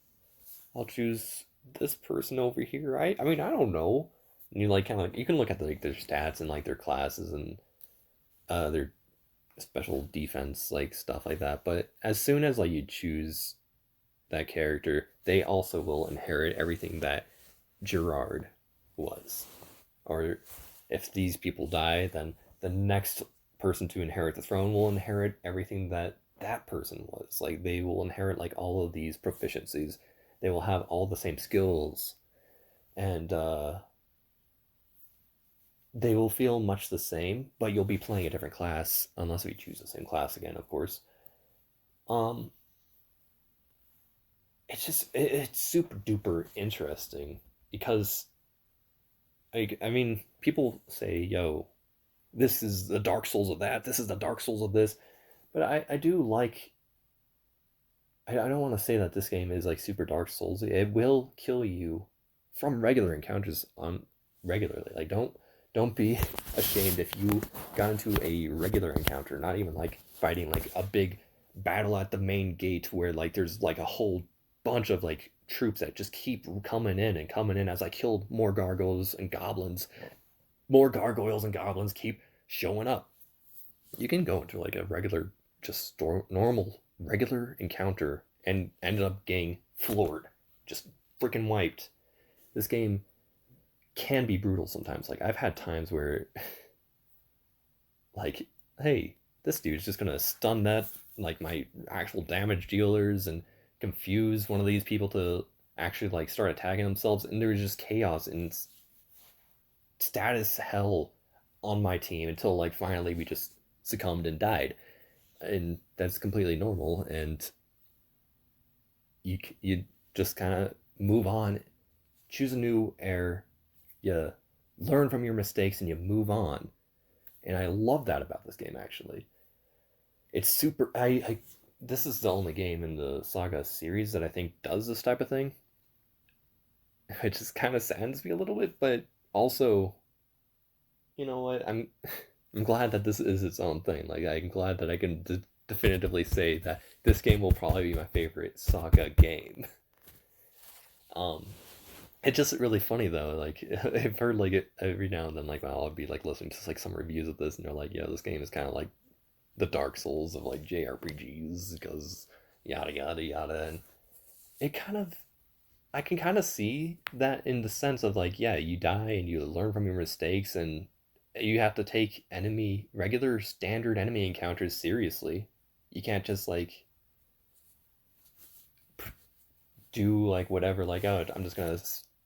I'll choose this person over here. I mean, I don't know. And you like kind of like you can look at like their stats and like their classes and their special defense like stuff like that. But as soon as like you choose that character, they also will inherit everything that Gerard was. Or if these people die, then the next person to inherit the throne will inherit everything that that person was. Like they will inherit like all of these proficiencies. They will have all the same skills. And they will feel much the same, but you'll be playing a different class unless we choose the same class again, of course. Um, it's super duper interesting because I mean, people say, "Yo, this is the Dark Souls of that. This is the Dark Souls of this." But I do like. I don't want to say that this game is like super Dark Souls. It will kill you from regular encounters on regularly. Like don't be ashamed if you got into a regular encounter, not even like fighting like a big battle at the main gate where like there's like a whole bunch of like troops that just keep coming in as I kill more gargoyles and goblins. More gargoyles and goblins keep showing up. You can go into like a regular, normal, regular encounter and ended up getting floored, just freaking wiped. This game can be brutal sometimes. Like I've had times where, like, hey, this dude's just gonna stun that like my actual damage dealers and confuse one of these people to actually like start attacking themselves, and there was just chaos and status hell on my team until like finally we just succumbed and died, and that's completely normal. And you just kind of move on, choose a new air, you learn from your mistakes, and you move on. And I love that about this game. Actually, it's super. I this is the only game in the Saga series that I think does this type of thing. It just kind of saddens me a little bit, but also, you know what? I'm glad that this is its own thing. Like I'm glad that I can definitively say that this game will probably be my favorite Saga game. Um, it's just really funny though. Like I've heard like it every now and then. Like I'll be like listening to like some reviews of this, and they're like, "Yeah, this game is kind of like the Dark Souls of like JRPGs because yada yada yada." And it kind of I can kind of see that in the sense of like, yeah, you die and you learn from your mistakes, and you have to take regular standard enemy encounters seriously. You can't just like do like whatever, like, oh, I'm just gonna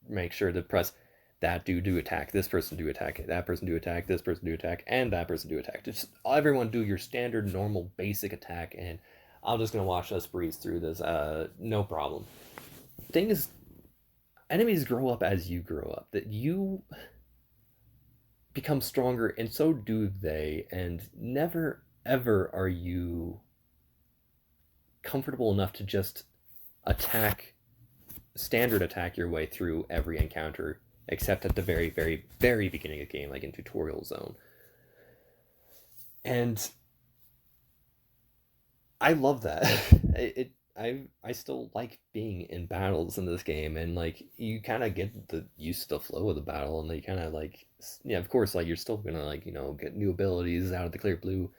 make sure to press that dude do attack, this person do attack, that person do attack, this person do attack, and that person do attack. Just everyone do your standard, normal, basic attack, and I'm just gonna watch us breeze through this. No problem. Thing is, enemies grow up as you grow up. That you become stronger, and so do they. And never ever are you comfortable enough to just attack, standard attack your way through every encounter, except at the very, very, very beginning of the game, like in tutorial zone. And I love that. I still like being in battles in this game, and like you kind of get the used to the flow of the battle, and they kind of like, yeah, of course, like you're still gonna like get new abilities out of the clear blue,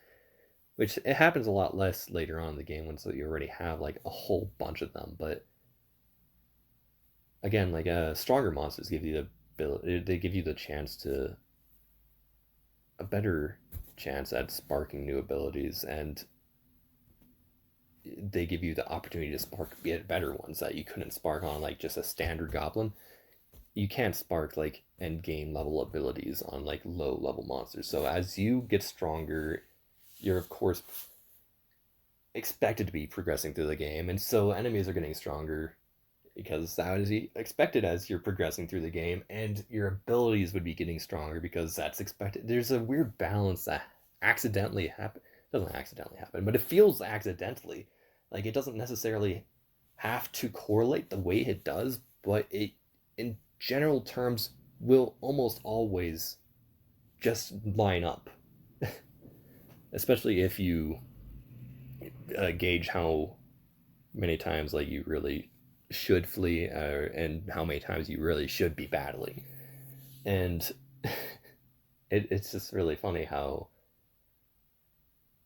which it happens a lot less later on in the game once you already have like a whole bunch of them. But again, like stronger monsters give you the ability, they give you the chance to a better chance at sparking new abilities, and they give you the opportunity to spark better ones that you couldn't spark on like just a standard goblin. You can't spark like end game level abilities on like low level monsters. So as you get stronger, you're of course expected to be progressing through the game, and so enemies are getting stronger because that is expected as you're progressing through the game, and your abilities would be getting stronger because that's expected. There's a weird balance that accidentally happen doesn't accidentally happen, but it feels accidentally. Like it doesn't necessarily have to correlate the way it does, but it, in general terms, will almost always just line up. Especially if you gauge how many times like you really should flee, and how many times you really should be battling. And it's just really funny how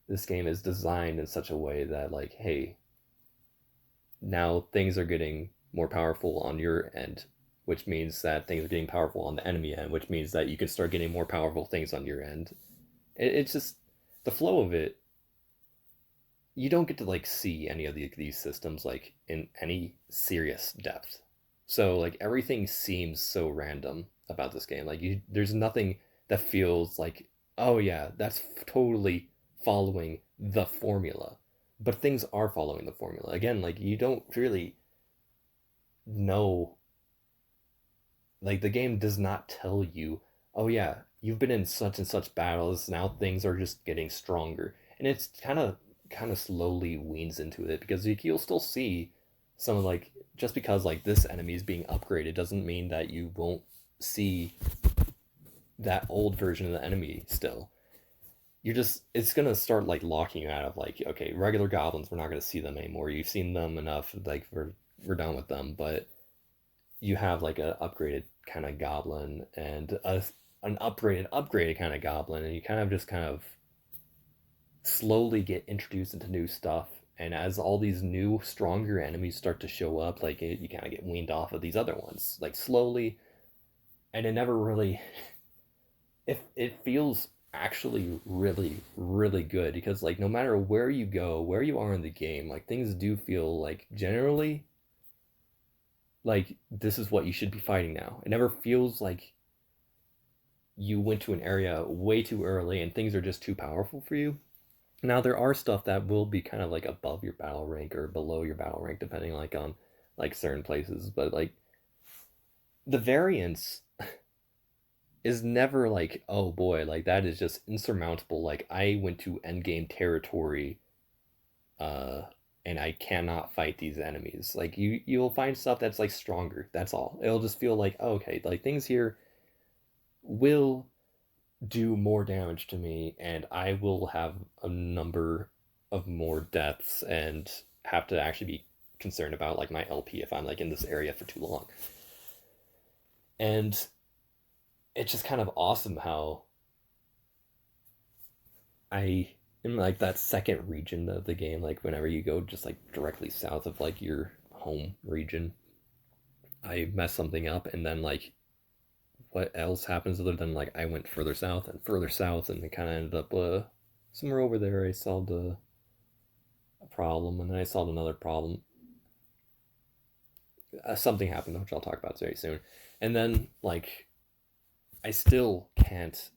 this game is designed in such a way that like, hey, now things are getting more powerful on your end, which means that things are getting powerful on the enemy end, which means that you can start getting more powerful things on your end. It's just the flow of it. You don't get to like see any of these systems like in any serious depth. So like everything seems so random about this game. Like there's nothing that feels like, oh yeah, that's totally following the formula. But things are following the formula. Again, like you don't really know, like the game does not tell you, oh yeah, you've been in such and such battles, now things are just getting stronger. And it's kind of slowly weans into it because you'll still see some of like, just because like this enemy is being upgraded doesn't mean that you won't see that old version of the enemy still. You're just, it's gonna start like locking you out of like, okay, regular goblins, we're not gonna see them anymore. You've seen them enough, like we're done with them. But you have like a upgraded kind of goblin and an upgraded kind of goblin, and you kind of just kind of slowly get introduced into new stuff. And as all these new stronger enemies start to show up, like you kind of get weaned off of these other ones like slowly. And it never really, it feels actually really really good because like no matter where you go, where you are in the game, like things do feel like generally like this is what you should be fighting now. It never feels like you went to an area way too early and things are just too powerful for you. Now there are stuff that will be kind of like above your battle rank or below your battle rank depending like on like certain places, but like the variance is never like, oh boy, like that is just insurmountable. Like I went to endgame territory, uh, and I cannot fight these enemies. Like you'll find stuff that's like stronger. That's all. It'll just feel like, oh, okay, like things here will do more damage to me, and I will have a number of more deaths and have to actually be concerned about like my LP if I'm like in this area for too long. And it's just kind of awesome how I in like that second region of the game, like whenever you go just like directly south of like your home region, I mess something up and then like what else happens other than like I went further south and it kind of ended up somewhere over there I solved a problem and then I solved another problem. Something happened which I'll talk about very soon. And then like I still can't,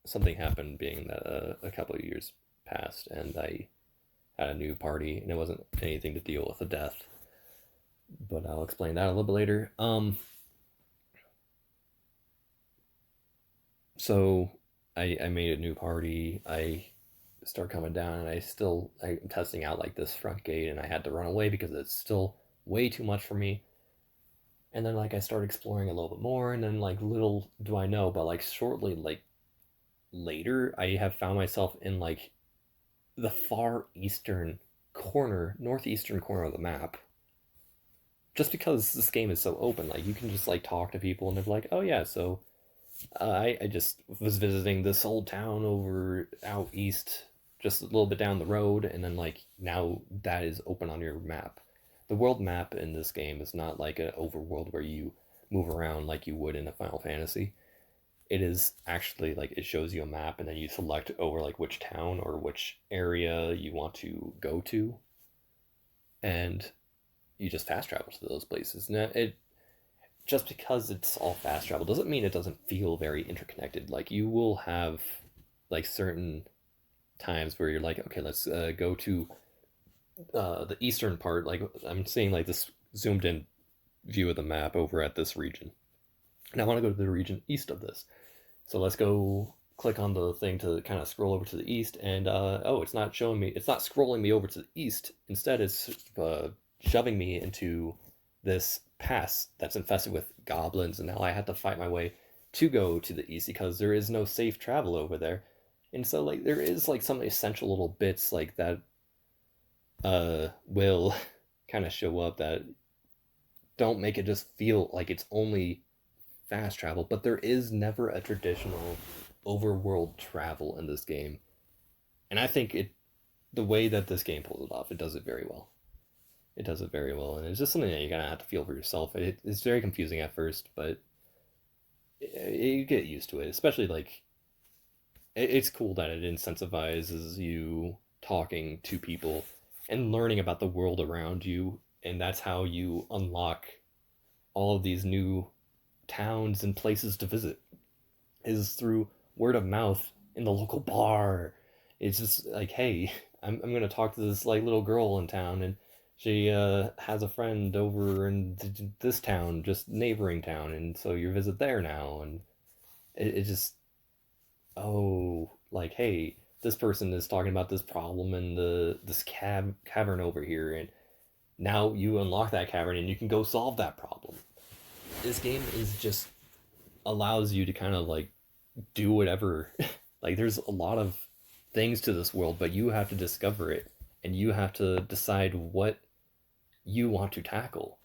something happened being that a couple of years passed and I had a new party and it wasn't anything to deal with a death, but I'll explain that a little bit later. So I made a new party. I start coming down and I'm testing out like this front gate and I had to run away because it's still way too much for me. And then like I start exploring a little bit more and then like little do I know, but like shortly like later I have found myself in like the far eastern corner, northeastern corner of the map. Just because this game is so open, like you can just like talk to people and they're like, oh yeah, so I just was visiting this old town over out east, just a little bit down the road, and then like now that is open on your map. The world map in this game is not like an overworld where you move around like you would in a Final Fantasy. It is actually like it shows you a map and then you select over like which town or which area you want to go to, and you just fast travel to those places. Now it, just because it's all fast travel doesn't mean it doesn't feel very interconnected. Like you will have like certain times where you're like, okay, let's go to the eastern part. Like I'm seeing like this zoomed in view of the map over at this region, and I want to go to the region east of this. So let's go click on the thing to kind of scroll over to the east, and oh, it's not showing me. It's not scrolling me over to the east. Instead, it's shoving me into this pass that's infested with goblins, and now I have to fight my way to go to the east because there is no safe travel over there. And so like there is like some essential little bits like that will kind of show up that don't make it just feel like it's only fast travel, but there is never a traditional overworld travel in this game. And I think it, the way that this game pulls it off, it does it very well. It does it very well, and it's just something that you're gonna have to feel for yourself. It's very confusing at first, but you get used to it. Especially like it's cool that it incentivizes you talking to people and learning about the world around you, and that's how you unlock all of these new towns and places to visit. is through word of mouth in the local bar. It's just like, hey, I'm gonna talk to this like little girl in town, and she has a friend over in this town, just neighboring town, and so you visit there now, and it just, oh, like, hey, this person is talking about this problem in this cavern over here, and now you unlock that cavern and you can go solve that problem. This game is just allows you to kind of like do whatever. Like there's a lot of things to this world, but you have to discover it and you have to decide what you want to tackle.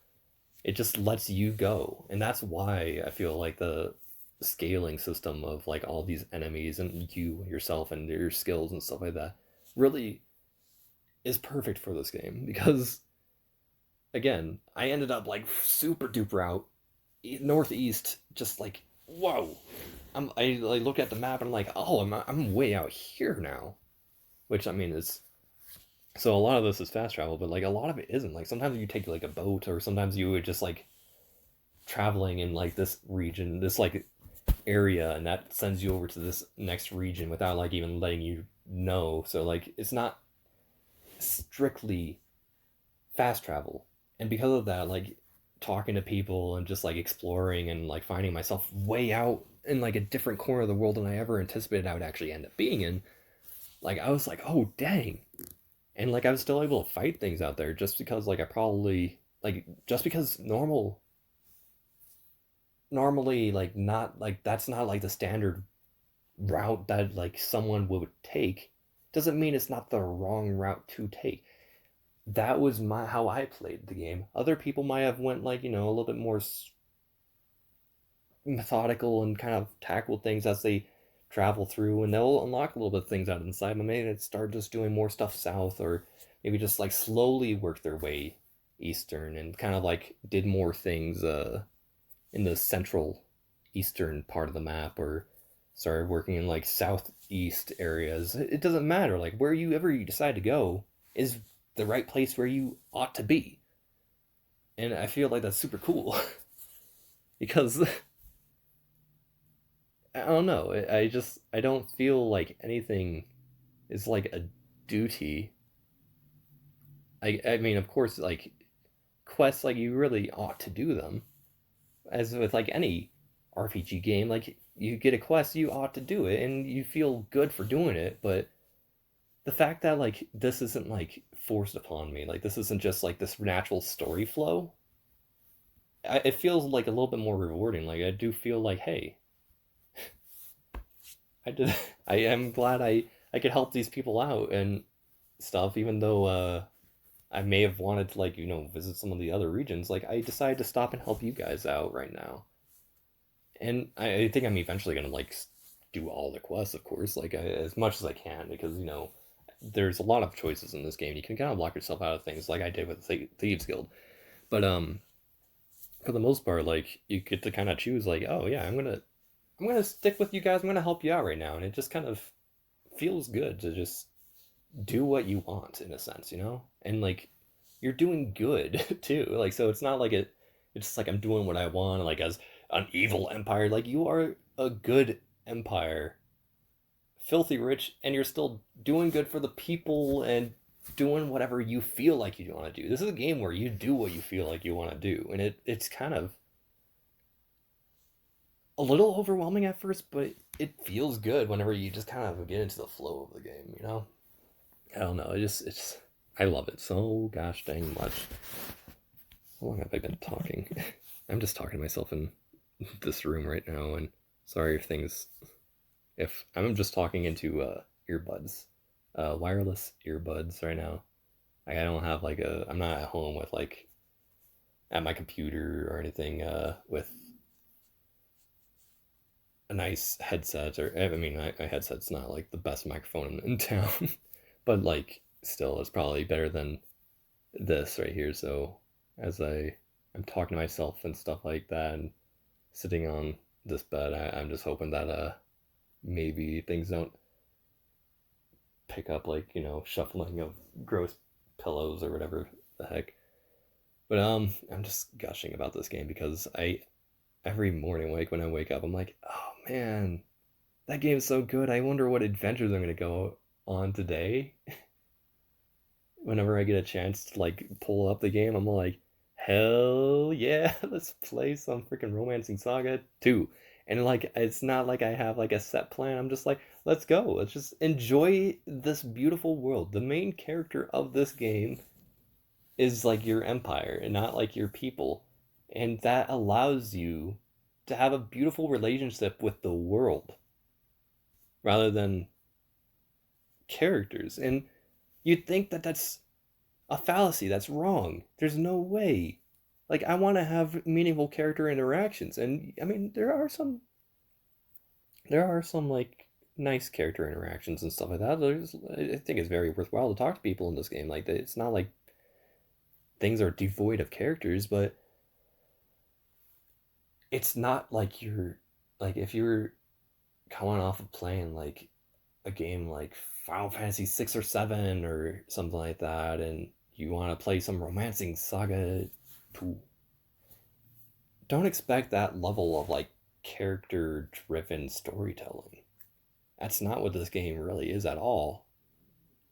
It just lets you go. And that's why I feel like the scaling system of like all these enemies and you yourself and your skills and stuff like that really is perfect for this game because again, I ended up like super duper out northeast, just like whoa. I like look at the map and I'm like, oh, I'm way out here now, which I mean is so a lot of this is fast travel, but like a lot of it isn't. Like sometimes you take like a boat, or sometimes you would just like traveling in like this region, this like area, and that sends you over to this next region without like even letting you know. So like it's not strictly fast travel. And because of that, like talking to people and just like exploring and like finding myself way out in like a different corner of the world than I ever anticipated I would actually end up being in, like I was like, oh dang. And like I was still able to fight things out there just because like I probably like just because normally like not like that's not like the standard route that like someone would take doesn't mean it's not the wrong route to take. That was my how I played the game. Other people might have went like, a little bit more methodical and kind of tackle things as they travel through, and they'll unlock a little bit of things out inside, but maybe start just doing more stuff south, or maybe just like slowly work their way eastern and kind of like did more things in the central eastern part of the map, or started working in like southeast areas. It doesn't matter. Like wherever you decide to go is the right place where you ought to be. And I feel like that's super cool because I don't know. I don't feel like anything is like a duty. I mean, of course, like quests, like you really ought to do them. As with like any RPG game, like you get a quest, you ought to do it, and you feel good for doing it. But the fact that like this isn't like forced upon me, like this isn't just like this natural story flow, it feels like a little bit more rewarding. Like I do feel like, hey, I did. I am glad I could help these people out and stuff, even though I may have wanted to like visit some of the other regions. Like I decided to stop and help you guys out right now, and I think I'm eventually gonna like do all the quests, of course, like as much as I can, because there's a lot of choices in this game. You can kind of lock yourself out of things, like I did with Thieves Guild, but for the most part, like you get to kind of choose, like, oh yeah, I'm gonna stick with you guys. I'm gonna help you out right now, and it just kind of feels good to just do what you want in a sense, and like you're doing good too. Like so, it's not like It's just like I'm doing what I want, like as an evil empire. Like you are a good empire, filthy rich, and you're still doing good for the people and doing whatever you feel like you want to do. This is a game where you do what you feel like you want to do, and it's kind of a little overwhelming at first, but it feels good whenever you just kind of get into the flow of the game. I don't know. It's I love it so gosh dang much. How long have I been talking? I'm just talking to myself in this room right now, and sorry if I'm just talking into earbuds, wireless earbuds right now. I don't have like I'm not at home with like at my computer or anything with a nice headset, or I mean my headset's not like the best microphone in town, but like still it's probably better than this right here. So as I'm talking to myself and stuff like that, and sitting on this bed, I'm just hoping that maybe things don't pick up like shuffling of gross pillows or whatever the heck. But I'm just gushing about this game because I every morning when I wake up I'm like, oh man, that game's so good. I wonder what adventures I'm gonna go on today. Whenever I get a chance to like pull up the game, I'm like, hell yeah, let's play some freaking Romancing Saga 2. And like it's not like I have like a set plan. I'm just like, let's go. Let's just enjoy this beautiful world. The main character of this game is like your empire and not like your people. And that allows you to have a beautiful relationship with the world rather than characters. And you'd think that that's a fallacy. That's wrong. There's no way. Like I want to have meaningful character interactions, and I mean there are some like nice character interactions and stuff like that. I think it's very worthwhile to talk to people in this game. Like it's not like things are devoid of characters, but it's not like you're like if you're coming off of playing like a game like Final Fantasy 6 or 7 or something like that, and you want to play some Romancing Saga 2, don't expect that level of like character driven storytelling. That's not what this game really is at all.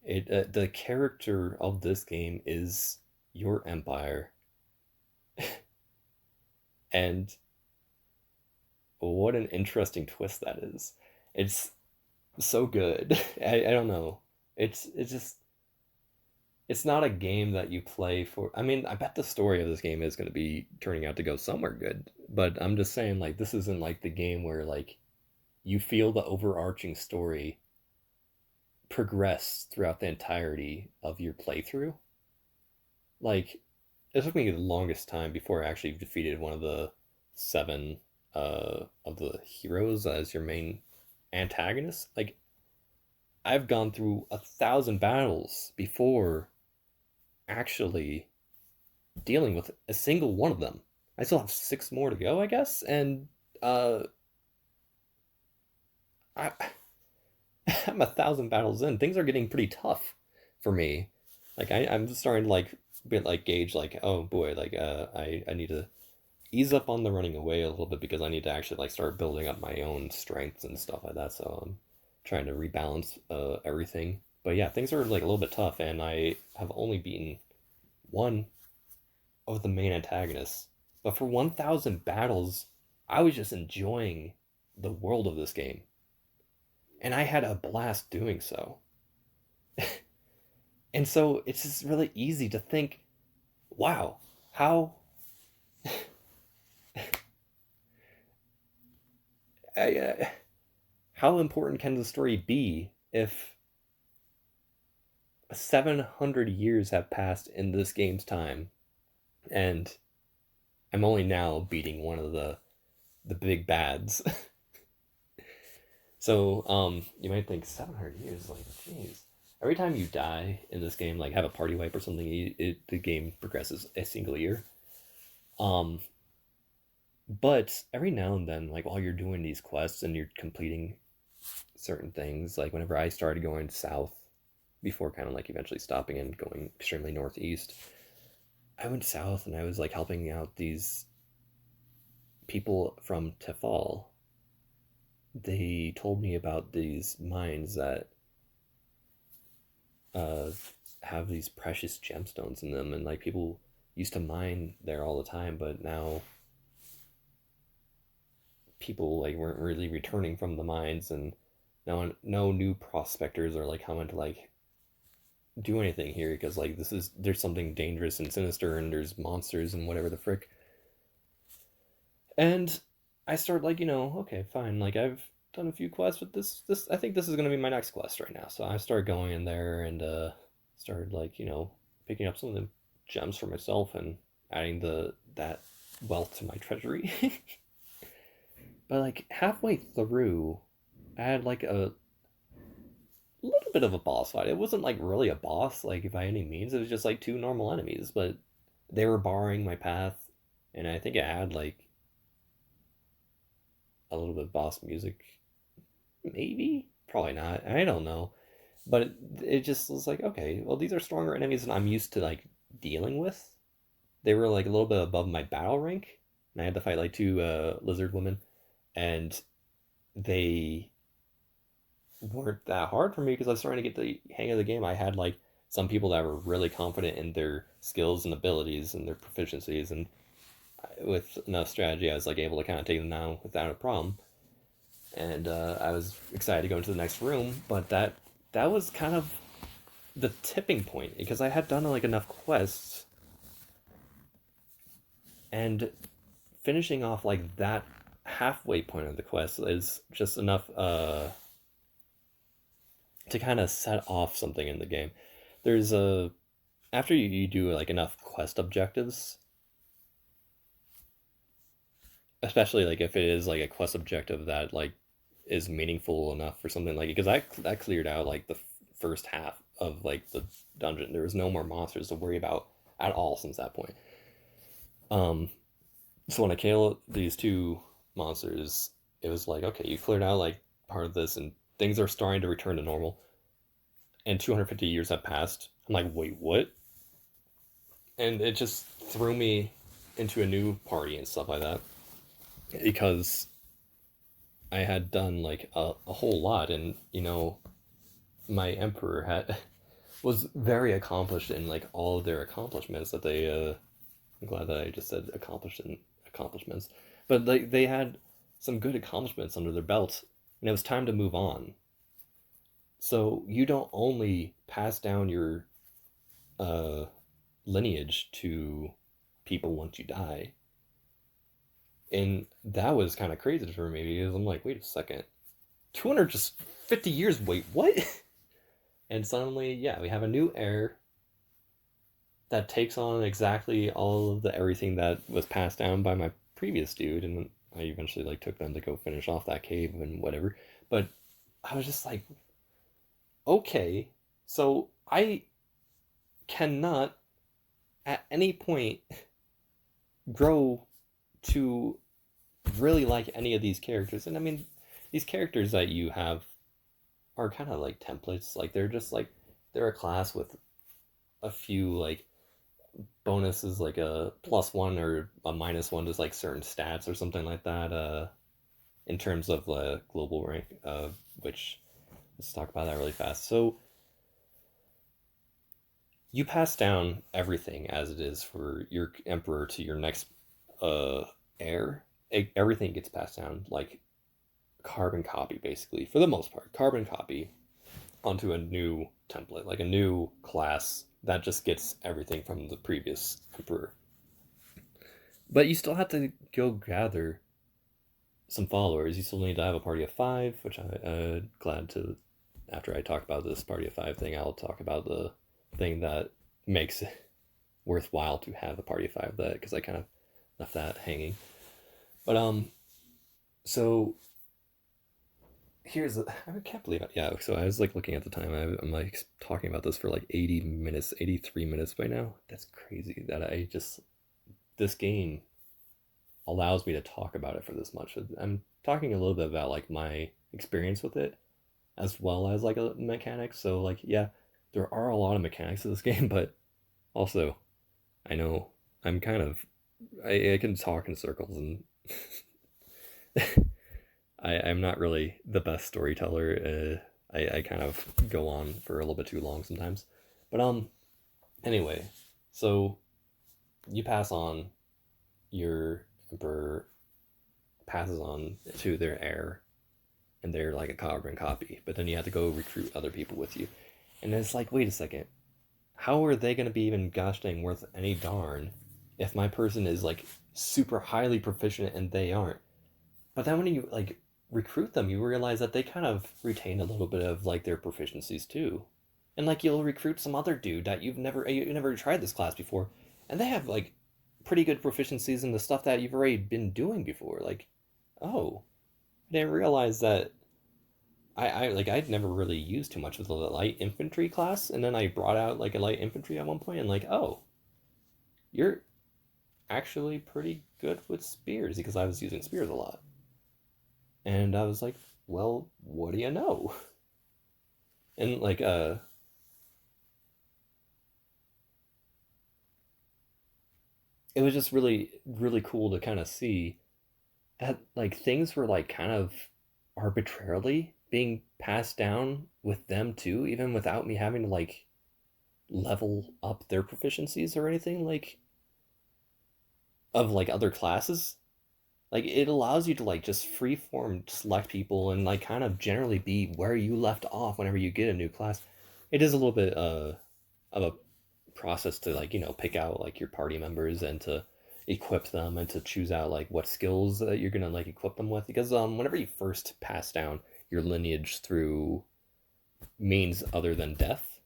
The character of this game is your empire, and what an interesting twist that is. It's so good. I don't know. It's just it's not a game that you play for. I mean, I bet the story of this game is going to be turning out to go somewhere good, but I'm just saying like this isn't like the game where like you feel the overarching story progress throughout the entirety of your playthrough. Like it took me the longest time before I actually defeated one of the seven of the heroes as your main antagonist. Like I've gone through 1,000 battles before actually dealing with a single one of them. I still have six more to go, I guess, and uh, I, I'm 1,000 battles in. Things are getting pretty tough for me. Like I'm starting to like bit like gauge like, oh boy, like I need to ease up on the running away a little bit because I need to actually like start building up my own strengths and stuff like that. So I'm trying to rebalance everything. But yeah, things are like a little bit tough, and I have only beaten one of the main antagonists. But for 1,000 battles, I was just enjoying the world of this game, and I had a blast doing so. And so it's just really easy to think, wow, how uh, how important can the story be if 700 years have passed in this game's time, and I'm only now beating one of the big bads. So you might think 700 years, like, jeez. Every time you die in this game, like have a party wipe or something, the game progresses a single year. Um, but every now and then, like while you're doing these quests and you're completing certain things, like whenever I started going south before kind of like eventually stopping and going extremely northeast, I went south and I was like helping out these people from Tefal. They told me about these mines that uh, have these precious gemstones in them, and like people used to mine there all the time, but now people like weren't really returning from the mines, and now no new prospectors are like coming to like do anything here because like this is there's something dangerous and sinister and there's monsters and whatever the frick. And I start like, okay, fine, like I've done a few quests, but this I think this is gonna be my next quest right now. So I started going in there and started like, picking up some of the gems for myself and adding the that wealth to my treasury. But like halfway through, I had like a little bit of a boss fight. It wasn't like really a boss, like by any means. It was just like two normal enemies, but they were barring my path, and I think it had like a little bit of boss music. Maybe, probably not. I don't know, but it just was like, okay, well, these are stronger enemies than I'm used to like dealing with. They were like a little bit above my battle rank, and I had to fight like two lizard women, and they weren't that hard for me because I was starting to get the hang of the game. I had like some people that were really confident in their skills and abilities and their proficiencies, and with enough strategy, I was like able to kind of take them down without a problem. And I was excited to go into the next room, but that was kind of the tipping point because I had done like enough quests and finishing off like that halfway point of the quest is just enough to kind of set off something in the game. There's a after you do like enough quest objectives, especially like if it is like a quest objective that like is meaningful enough for something like it, because I cleared out like the first half of like the dungeon. There was no more monsters to worry about at all since that point. Um, so when I killed these two monsters, it was like okay, you cleared out like part of this, and things are starting to return to normal. And 250 years have passed. I'm like, wait, what? And it just threw me into a new party and stuff like that because I had done like a whole lot, and my emperor had was very accomplished in like all of their accomplishments that they. I'm glad that I just said accomplished in accomplishments, but they had some good accomplishments under their belt, and it was time to move on. So you don't only pass down your uh, lineage to people once you die. And that was kind of crazy for me because I'm like, wait a second, 200 just 50 years. Wait, what? And suddenly, yeah, we have a new heir that takes on exactly all of the everything that was passed down by my previous dude, and I eventually like took them to go finish off that cave and whatever. But I was just like, okay, so I cannot at any point grow to really like any of these characters. And I mean, these characters that you have are kind of like templates. Like they're just like they're a class with a few like bonuses, like a +1 or a -1 to like certain stats or something like that. In terms of global rank, which let's talk about that really fast. So you pass down everything as it is for your emperor to your next uh heir. Everything gets passed down like carbon copy, basically, for the most part, carbon copy onto a new template, like a new class that just gets everything from the previous emperor. But you still have to go gather some followers. You still need to have a party of five, which I'm glad to. After I talk about this party of five thing, I'll talk about the thing that makes it worthwhile to have a party of five. That because I kind of left that hanging. But so I can't believe it. Yeah, so I was like looking at the time. I'm like talking about this for like 80 minutes, 83 minutes by now. That's crazy that I just this game allows me to talk about it for this much. I'm talking a little bit about like my experience with it as well as like a mechanics. So like yeah, there are a lot of mechanics in this game, but also I know I'm kind of I can talk in circles and I'm not really the best storyteller. I kind of go on for a little bit too long sometimes. But anyway, so you pass on your emperor passes on to their heir, and they're like a carbon copy. But then you have to go recruit other people with you, and it's like, wait a second, how are they going to be even gosh dang worth any darn if my person is like super highly proficient and they aren't? But then when you like recruit them, you realize that they kind of retain a little bit of like their proficiencies too. And like you'll recruit some other dude that you never tried this class before, and they have like pretty good proficiencies in the stuff that you've already been doing before. Like, oh, I didn't realize that I like I'd never really used too much of the light infantry class, and then I brought out like a light infantry at one point, and like, oh, you're actually pretty good with spears because I was using spears a lot. And I was like, well, what do you know? And like it was just really really cool to kind of see that like things were like kind of arbitrarily being passed down with them too, even without me having to like level up their proficiencies or anything like of like other classes. Like it allows you to like just free form select people and like kind of generally be where you left off whenever you get a new class. It is a little bit of a process to like, pick out like your party members and to equip them and to choose out like what skills that you're gonna like equip them with, because whenever you first pass down your lineage through means other than death.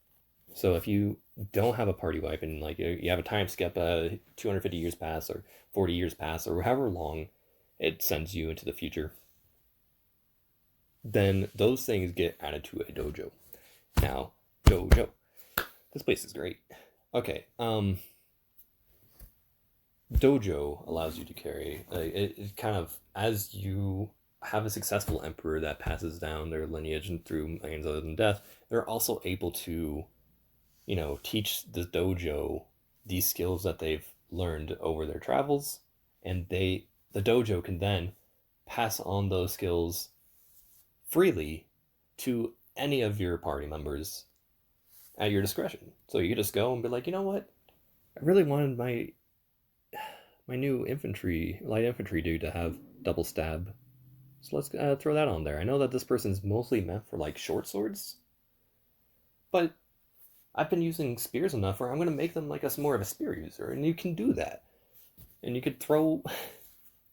So if you don't have a party wipe and like you have a time skip, 250 years pass or 40 years pass or however long it sends you into the future, then those things get added to a dojo. Now, dojo. This place is great. Okay, dojo allows you to carry it kind of as you have a successful emperor that passes down their lineage and through means other than death, they're also able to teach the dojo these skills that they've learned over their travels, and the dojo can then pass on those skills freely to any of your party members at your discretion. So you could just go and be like, you know what? I really wanted my new light infantry dude to have double stab. So let's throw that on there. I know that this person's mostly meant for like short swords, but I've been using spears enough where I'm going to make them like us more of a spear user, and you can do that. And you could throw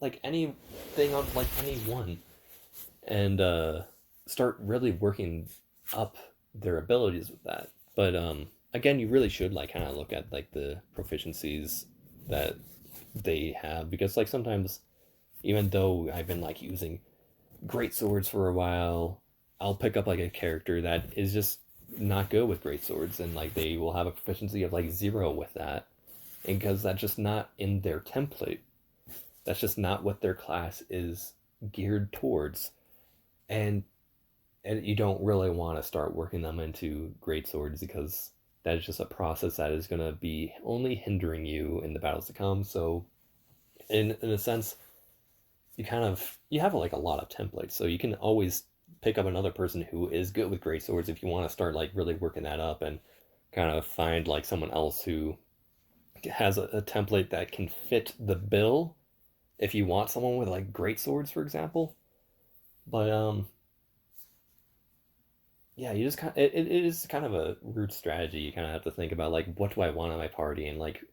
like anything on like anyone and start really working up their abilities with that. But again, you really should like kind of look at like the proficiencies that they have, because like sometimes even though I've been like using great swords for a while, I'll pick up like a character that is just not good with great swords, and like they will have a proficiency of like 0 with that, and because that's just not in their template, that's just not what their class is geared towards, and you don't really want to start working them into great swords, because that is just a process that is going to be only hindering you in the battles to come. So in a sense, you have like a lot of templates, so you can always pick up another person who is good with great swords if you want to start like really working that up, and kind of find like someone else who has a template that can fit the bill if you want someone with like great swords, for example. But yeah, you just it is kind of a root strategy. You kind of have to think about like, what do I want in my party, and like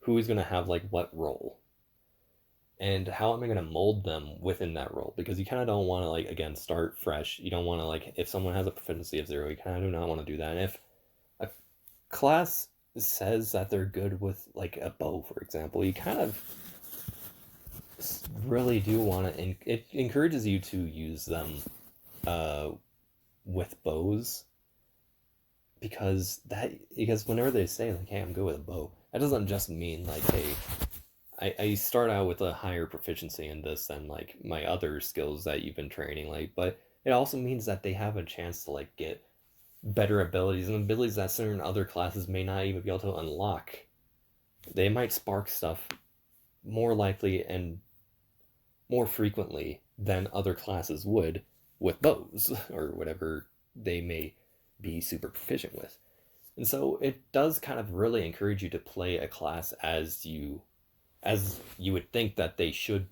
who is going to have like what role, and how am I going to mold them within that role? Because you kind of don't want to like, again, start fresh. You don't want to like, if someone has a proficiency of 0, you kind of do not want to do that. And if a class says that they're good with like a bow, for example, you kind of really do want to it encourages you to use them uh with bows, because whenever they say like, hey, I'm good with a bow, that doesn't just mean like, hey, I start out with a higher proficiency in this than like my other skills that you've been training, like, but it also means that they have a chance to like get better abilities, and abilities that certain other classes may not even be able to unlock. They might spark stuff more likely and more frequently than other classes would with bows or whatever they may be super proficient with. And so it does kind of really encourage you to play a class as you would think that they should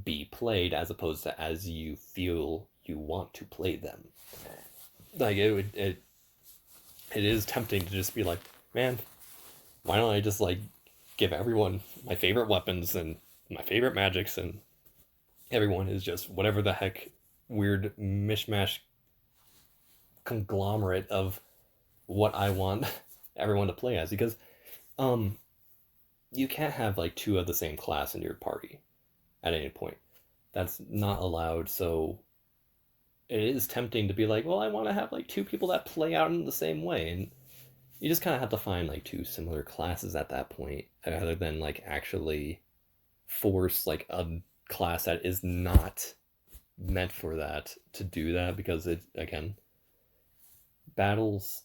be played, as opposed to as you feel you want to play them. Like it is tempting to just be like, man, why don't I just like give everyone my favorite weapons and my favorite magics, and everyone is just whatever the heck weird mishmash conglomerate of what I want everyone to play as, because um you can't have like 2 of the same class in your party at any point. That's not allowed. So it is tempting to be like, well, I want to have like 2 people that play out in the same way, and you just kind of have to find like 2 similar classes at that point, other than like actually force like a class that is not meant for that to do that, because it, again, battles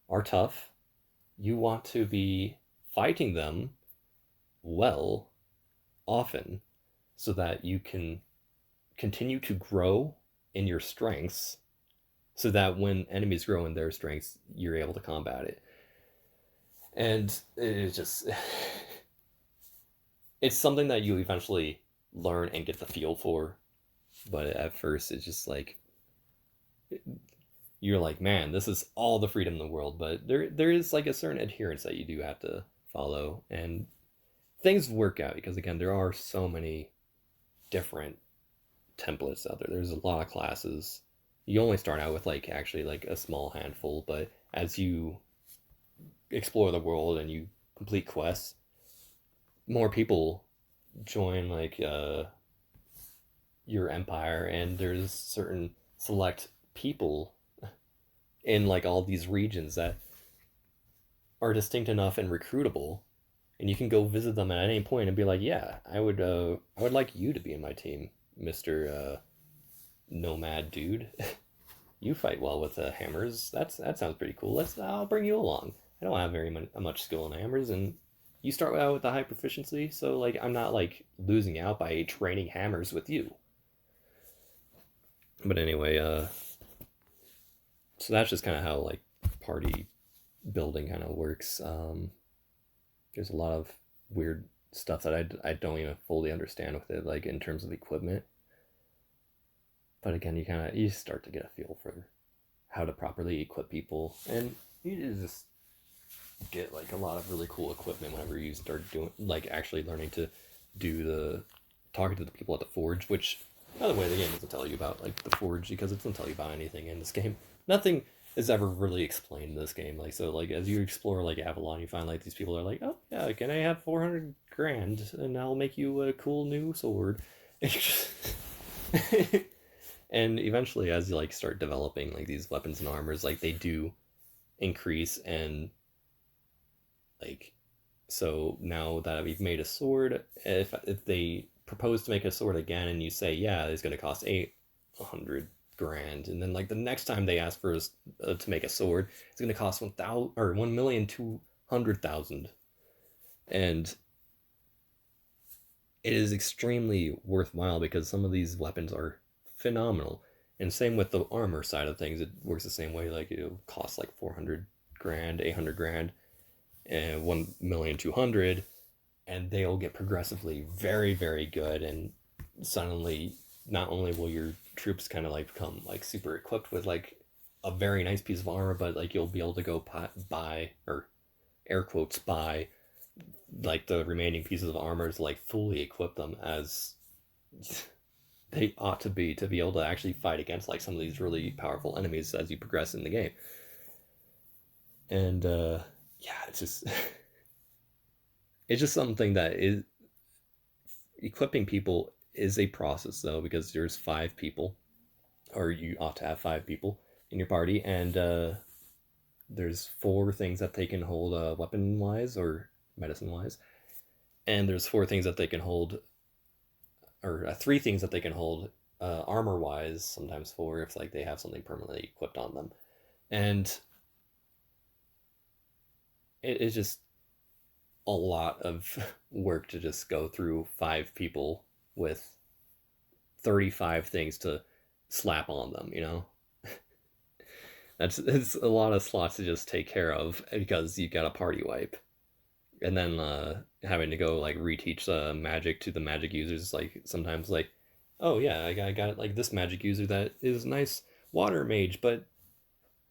are tough. You want to be fighting them well often, so that you can continue to grow in your strengths so that when enemies grow in their strengths, you're able to combat it. And it's just it's something that you eventually learn and get the feel for, but at first it's just like you're like, man, this is all the freedom in the world, but there is like a certain adherence that you do have to follow, and things work out because again, there are so many different templates out there. There's a lot of classes. You only start out with like actually like a small handful, but as you explore the world and you complete quests, more people join like your empire, and there's certain select people in like all these regions that are distinct enough and recruitable, and you can go visit them at any point and be like, yeah, I would like you to be in my team, Mr. Nomad dude. You fight well with hammers. That sounds pretty cool. I'll bring you along. I don't have very much skill in hammers, and you start out with a high proficiency, so like I'm not like losing out by training hammers with you. But anyway, so that's just kind of how like party building kind of works. There's a lot of weird stuff that I don't even fully understand with it, like in terms of equipment. But again, you start to get a feel for how to properly equip people, and you just get like a lot of really cool equipment whenever you start doing like actually learning to do the talking to the people at the forge. Which, by the way, the game doesn't tell you about like the forge because it doesn't tell you about anything in this game. Nothing is ever really explained in this game. Like so, like as you explore like Avalon, you find like these people are like, oh yeah, can I have 400 grand and I'll make you a cool new sword. And eventually, as you like start developing like these weapons and armors, like they do increase, and like so now that we've made a sword, if they propose to make a sword again and you say yeah, it's going to cost 800 grand, and then like the next time they ask for us to make a sword, it's going to cost 1,000 or 1,200,000, and it is extremely worthwhile because some of these weapons are phenomenal. And same with the armor side of things, it works the same way. Like it'll cost like 400 grand, 800 grand, and 1,200,000, and they'll get progressively very, very good. And suddenly, not only will your troops kind of like become like super equipped with like a very nice piece of armor, but like you'll be able to go buy, or air quotes buy, like the remaining pieces of armor to like fully equip them as they ought to be able to actually fight against like some of these really powerful enemies as you progress in the game. And yeah, it's just it's just something that is equipping people is a process though, because there's 5 people, or you ought to have 5 people in your party, and there's 4 things that they can hold weapon wise or medicine wise, and there's 4 things that they can hold, or 3 things that they can hold armor wise, sometimes 4 if like they have something permanently equipped on them. And it is just a lot of work to just go through 5 people with 35 things to slap on them, you know? It's a lot of slots to just take care of because you got a party wipe. And then having to go like reteach magic to the magic users, like sometimes like, oh yeah, I got like this magic user that is nice water mage, but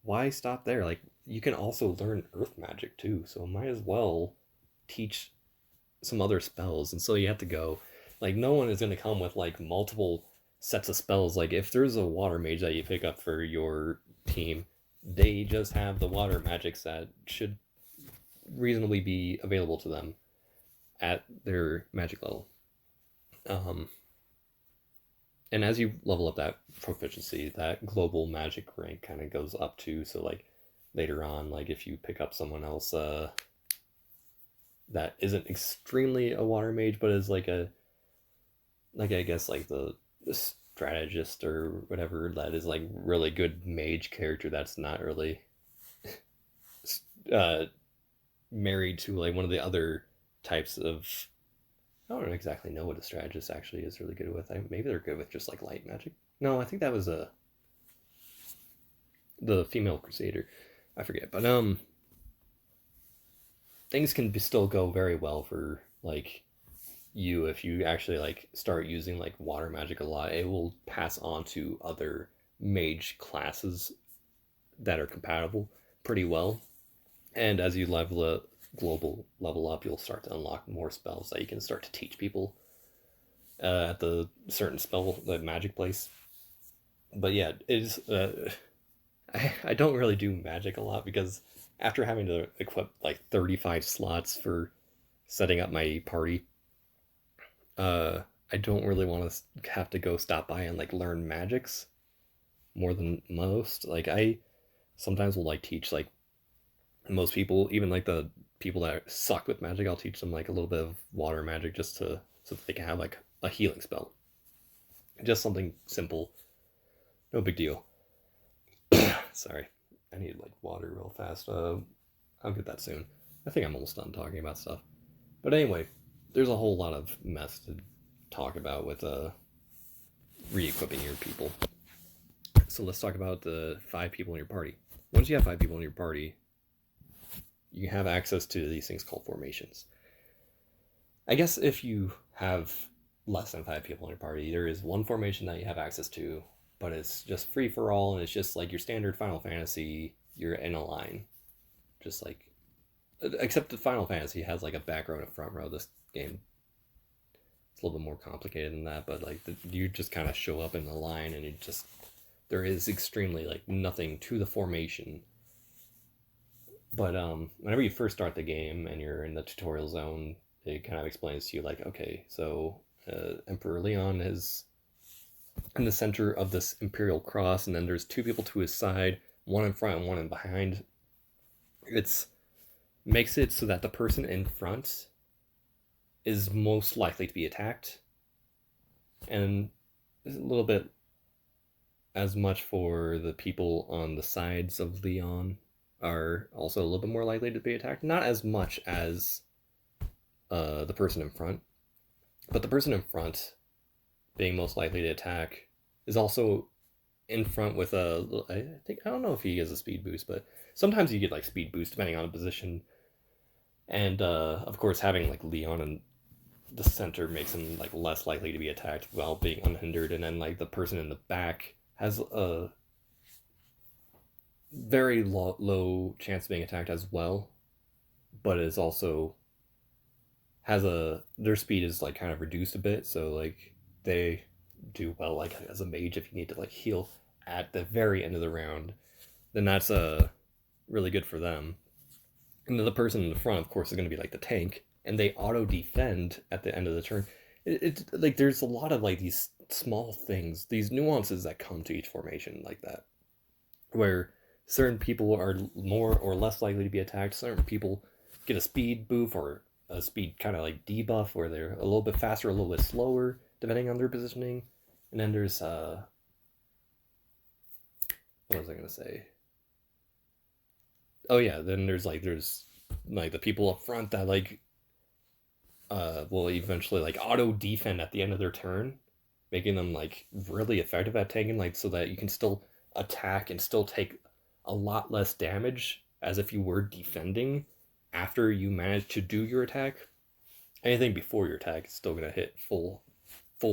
why stop there? Like you can also learn earth magic too, so might as well teach some other spells. And so you have to go, like no one is going to come with like multiple sets of spells. Like if there's a water mage that you pick up for your team, they just have the water magics that should reasonably be available to them at their magic level. And as you level up that proficiency, that global magic rank kind of goes up too. So like later on, like if you pick up someone else that isn't extremely a water mage, but is like a, like I guess like the strategist or whatever, that is like really good mage character that's not really uh married to like one of the other types of, I don't exactly know what a strategist actually is really good with. Maybe they're good with just like light magic. No, I think that was the female crusader. I forget, but things can still go very well for like you if you actually like start using like water magic a lot. It will pass on to other mage classes that are compatible pretty well. And as you level up, you'll start to unlock more spells that you can start to teach people at the certain spell the magic place. But yeah, it is. I don't really do magic a lot because after having to equip like 35 slots for setting up my party, uh, I don't really want to have to go stop by and like learn magics more than most. Like I sometimes will like teach like most people, even like the people that suck with magic, I'll teach them like a little bit of water magic just to so that they can have like a healing spell. Just something simple, no big deal. Sorry, I need like water real fast. I'll get that soon. I think I'm almost done talking about stuff. But anyway, there's a whole lot of mess to talk about with re-equipping your people. So let's talk about the 5 people in your party. Once you have 5 people in your party, you have access to these things called formations. I guess if you have less than 5 people in your party, there is one formation that you have access to, but it's just free for all, and it's just like your standard Final Fantasy. You're in a line, just like, except the Final Fantasy has like a back row and a front row. This game, it's a little bit more complicated than that, but like you just kind of show up in the line, and it just there is extremely like nothing to the formation. But whenever you first start the game and you're in the tutorial zone, it kind of explains to you like, okay, so Emperor Leon is in the center of this Imperial cross, and then there's 2 people to his side, one in front and one in behind. It's makes it so that the person in front is most likely to be attacked, and a little bit as much for the people on the sides of Leon are also a little bit more likely to be attacked. Not as much as the person in front, but the person in front being most likely to attack is also in front with I don't know if he has a speed boost, but sometimes you get like speed boost depending on the position. And of course, having like Leon in the center makes him like less likely to be attacked while being unhindered. And then like the person in the back has a very low chance of being attacked as well, but is also has a their speed is like kind of reduced a bit, so like they do well like as a mage if you need to like heal at the very end of the round, then that's really good for them. And then the person in the front, of course, is going to be like the tank, and they auto defend at the end of the turn. It's like there's a lot of like these small things, these nuances that come to each formation like that, where certain people are more or less likely to be attacked. Certain people get a speed boost or a speed kind of like debuff, where they're a little bit faster, a little bit slower, depending on their positioning. And then there's what was I gonna say? Oh yeah, then there's like the people up front that like will eventually like auto defend at the end of their turn, making them like really effective at tanking, like so that you can still attack and still take a lot less damage as if you were defending after you manage to do your attack. Anything before your attack is still gonna hit full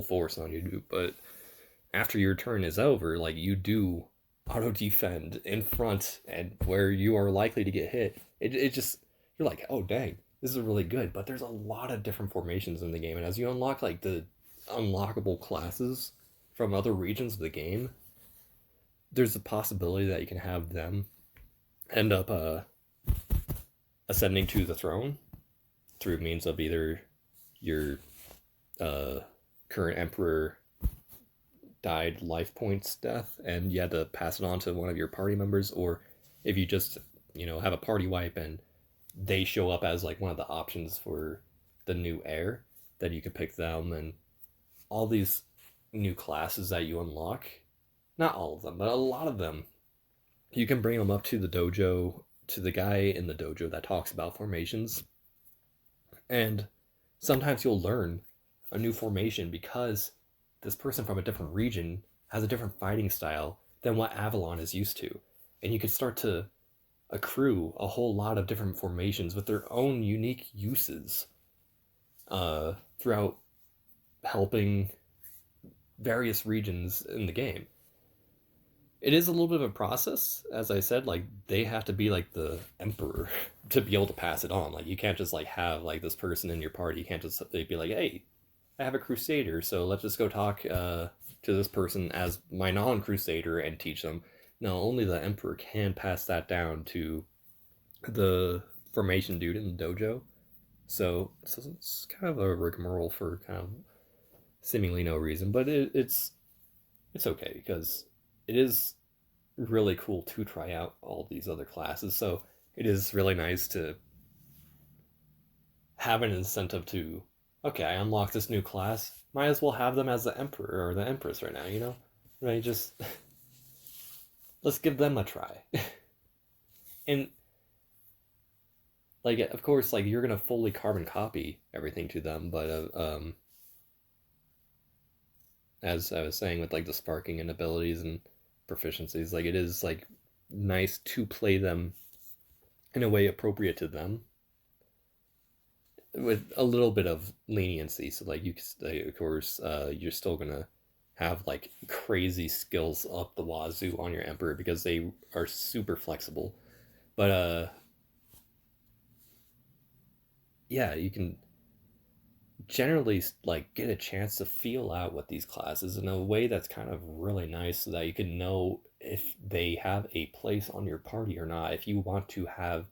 force on you, but after your turn is over, like you do auto defend in front and where you are likely to get hit. It just you're like, oh dang, this is really good. But there's a lot of different formations in the game, and as you unlock like the unlockable classes from other regions of the game, there's a possibility that you can have them end up ascending to the throne through means of either your current emperor died life points death and you had to pass it on to one of your party members, or if you just have a party wipe and they show up as like one of the options for the new heir, then you can pick them. And all these new classes that you unlock, not all of them but a lot of them, you can bring them up to the dojo, to the guy in the dojo that talks about formations, and Sometimes you'll learn a new formation because this person from a different region has a different fighting style than what Avalon is used to. And you can start to accrue a whole lot of different formations with their own unique uses throughout helping various regions in the game. It is a little bit of a process, as I said. Like they have to be like the emperor to be able to pass it on. Like you can't just like have like this person in your party. You can't just be like, hey, I have a crusader, so let's just go talk to this person as my non-crusader and teach them. No, only the emperor can pass that down to the formation dude in the dojo. So it's kind of a rigmarole for kind of seemingly no reason, but it's okay because it is really cool to try out all these other classes. So it is really nice to have an incentive to, okay, I unlock this new class. Might as well have them as the emperor or the empress right now, you know? Right? Just let's give them a try. And like, of course, like you're gonna fully carbon copy everything to them, but as I was saying with like the sparking and abilities and proficiencies, like it is like nice to play them in a way appropriate to them with a little bit of leniency. So like like, of course, you're still gonna have like crazy skills up the wazoo on your emperor because they are super flexible. But yeah, you can generally like get a chance to feel out what these classes in a way that's kind of really nice so that you can know if they have a place on your party or not. If you want to have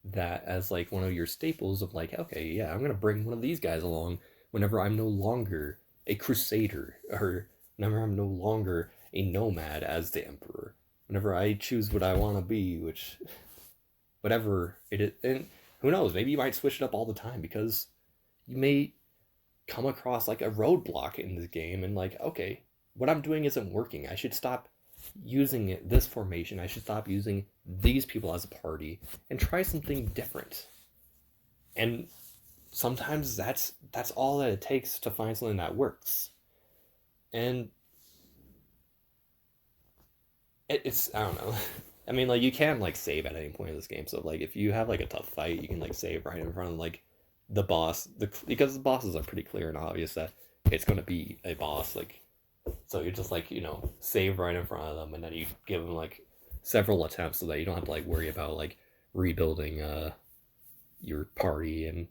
that as like one of your staples of like, okay, yeah, I'm gonna bring one of these guys along whenever I'm no longer a crusader or whenever I'm no longer a nomad as the emperor. Whenever I choose what I want to be, which whatever it is, and who knows, maybe you might switch it up all the time because you may come across like a roadblock in this game and like, okay, what I'm doing isn't working. I should stop using this formation. I should stop using these people as a party and try something different. And sometimes that's all that it takes to find something that works. And it's I don't know. I mean, like you can like save at any point in this game. So like if you have like a tough fight, you can like save right in front of like the boss. Because the bosses are pretty clear and obvious that it's going to be a boss. Like so you just like save right in front of them, and then you give them like several attempts so that you don't have to like worry about like rebuilding your party and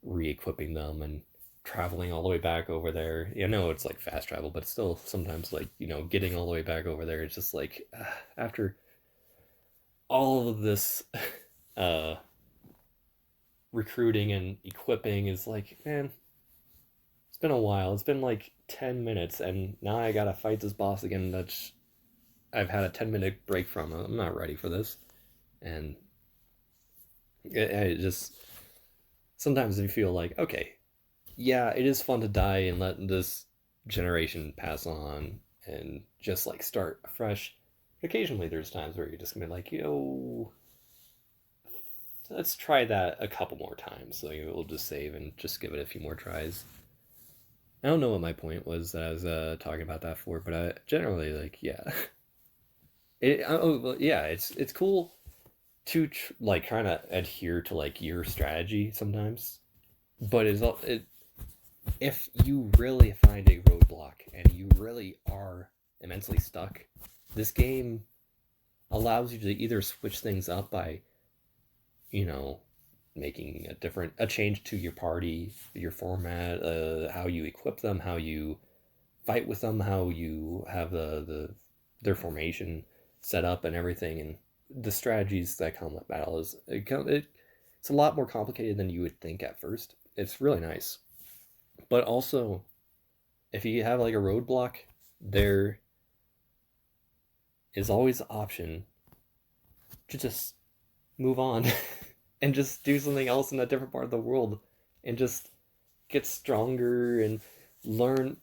re-equipping them and traveling all the way back over there. You know it's like fast travel, but still sometimes like getting all the way back over there. It's just like after all of this uh recruiting and equipping is like, man, it's been a while. It's been like 10 minutes, and now I gotta fight this boss again. That's I've had a 10-minute break from. I'm not ready for this. And it just sometimes you feel like, okay, yeah, it is fun to die and let this generation pass on and just like start fresh. Occasionally, there's times where you're just gonna be like, let's try that a couple more times. So you'll just save and just give it a few more tries. I don't know what my point was that I was talking about that for, but I generally like, yeah, yeah, it's cool to like trying to adhere to like your strategy sometimes, but if you really find a roadblock and you really are immensely stuck, this game allows you to either switch things up by you know making a change to your party, your format, how you equip them, how you fight with them, how you have their formation set up and everything, and the strategies that come with battle it's a lot more complicated than you would think at first. It's really nice, but also if you have like a roadblock, there is always the option to just move on and just do something else in a different part of the world and just get stronger and learn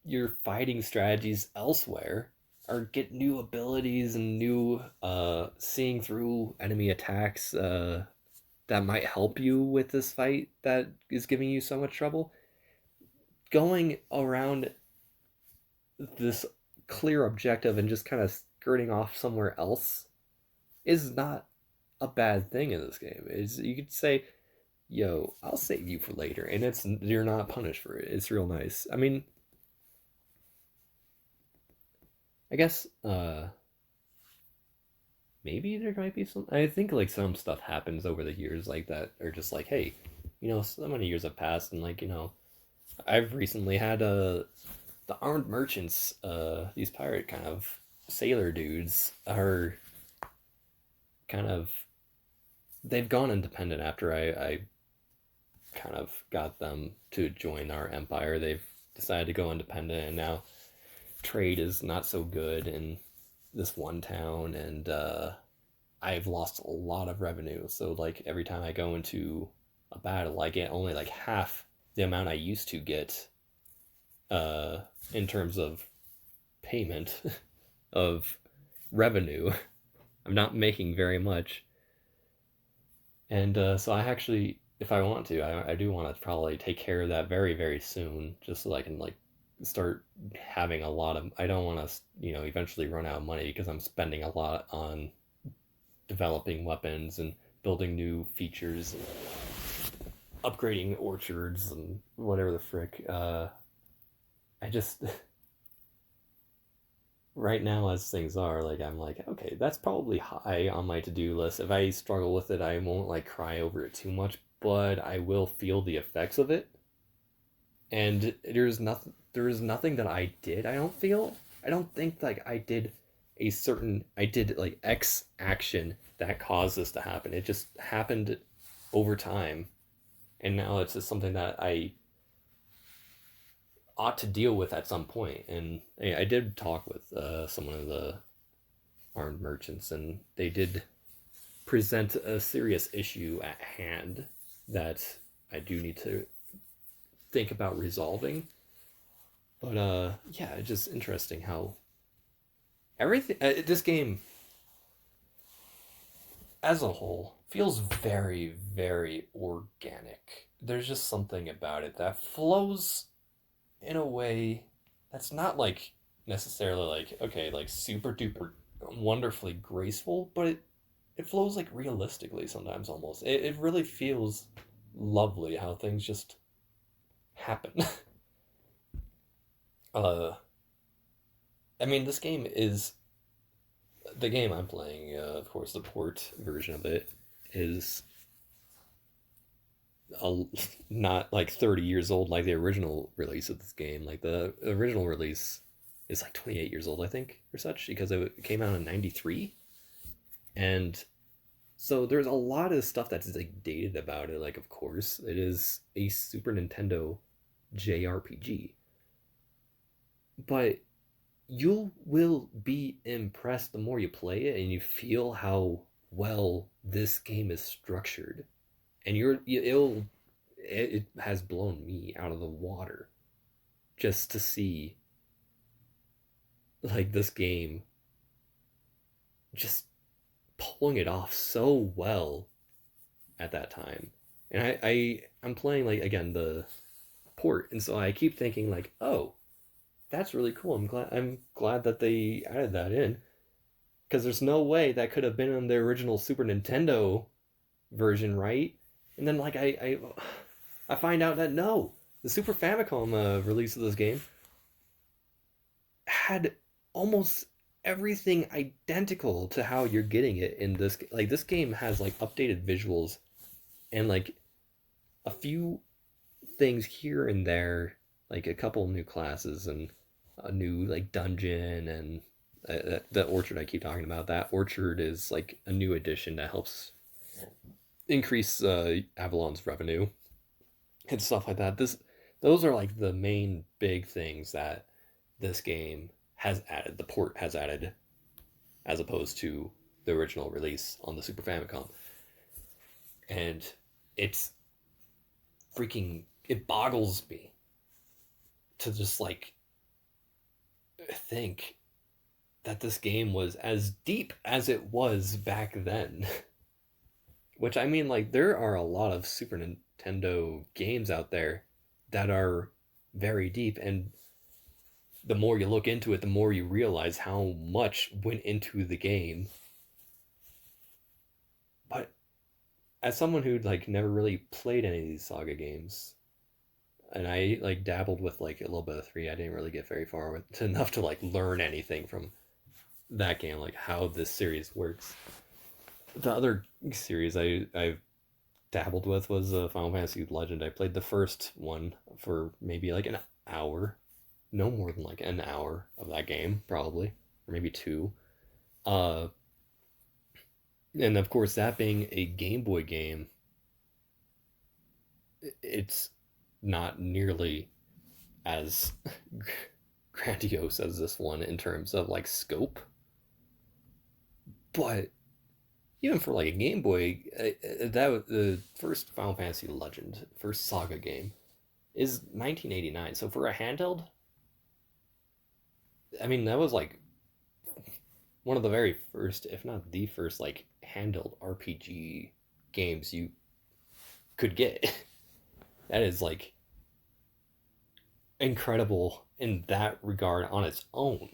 your fighting strategies elsewhere or get new abilities and new seeing through enemy attacks that might help you with this fight that is giving you so much trouble. Going around this clear objective and just kind of skirting off somewhere else is not a bad thing in this game. Is you could say, "Yo, I'll save you for later," and it's you're not punished for it. It's real nice. I mean, I guess maybe there might be some. I think like some stuff happens over the years like that, or just like, hey, so many years have passed, and like I've recently had the armed merchants, these pirate kind of sailor dudes are kind of they've gone independent after I kind of got them to join our empire. They've decided to go independent, and now trade is not so good in this one town, and I've lost a lot of revenue. So like every time I go into a battle, I get only like half the amount I used to get uh, in terms of payment of revenue. I'm not making very much, and so I actually, if I want to, I do want to probably take care of that very very soon, just so I can like start having a lot of. I don't want to eventually run out of money because I'm spending a lot on developing weapons and building new features, and upgrading orchards and whatever the frick. I just right now as things are, like I'm like, okay, that's probably high on my to-do list. If I struggle with it, I won't like cry over it too much, but I will feel the effects of it. And there is nothing that I did, I don't feel. I don't think like I did like X action that caused this to happen. It just happened over time. And now it's just something that I ought to deal with at some point. And I did talk with some of the armed merchants, and they did present a serious issue at hand that I do need to think about resolving. But yeah, it's just interesting how everything this game as a whole feels very very organic. There's just something about it that flows in a way that's not like necessarily like okay like super duper wonderfully graceful, but it flows like realistically sometimes almost. It really feels lovely how things just happen. uh I mean this game is the game I'm playing, of course the port version of it is a, not like 30 years old like the original release of this game. Like the original release is like 28 years old, I think, or such, because it came out in 93. And so there's a lot of stuff that's like dated about it. Like, of course, it is a Super Nintendo JRPG, but you will be impressed the more you play it and you feel how well this game is structured. And it has blown me out of the water just to see like this game just pulling it off so well at that time. And I'm playing like again the port, and so I keep thinking like, oh, that's really cool. I'm glad that they added that in because there's no way that could have been on the original Super Nintendo version, right? And then like I find out that no, the Super Famicom release of this game had almost everything identical to how you're getting it in this. Like this game has like updated visuals and like a few things here and there, like a couple new classes and a new like dungeon and the orchard I keep talking about. That orchard is like a new addition that helps increase Avalon's revenue and stuff like that. Those are like the main big things that this game has added. The port has added, as opposed to the original release on the Super Famicom, and it's freaking it boggles me to just like think that this game was as deep as it was back then Which I mean, like, there are a lot of Super Nintendo games out there that are very deep, and the more you look into it, the more you realize how much went into the game. But as someone who like never really played any of these Saga games, and I like dabbled with like a little bit of three, I didn't really get very far with enough to like learn anything from that game, like how this series works. The other series I dabbled with was Final Fantasy Legend. I played the first one for maybe like an hour, no more than like an hour of that game, probably, or maybe two. Uh, and of course, that being a Game Boy game, it's not nearly as grandiose as this one in terms of like scope. But even for like a Game Boy, that was the first Final Fantasy Legend, first Saga game, is 1989. So for a handheld, I mean that was like one of the very first, if not the first, like handheld RPG games you could get. That is like incredible in that regard on its own.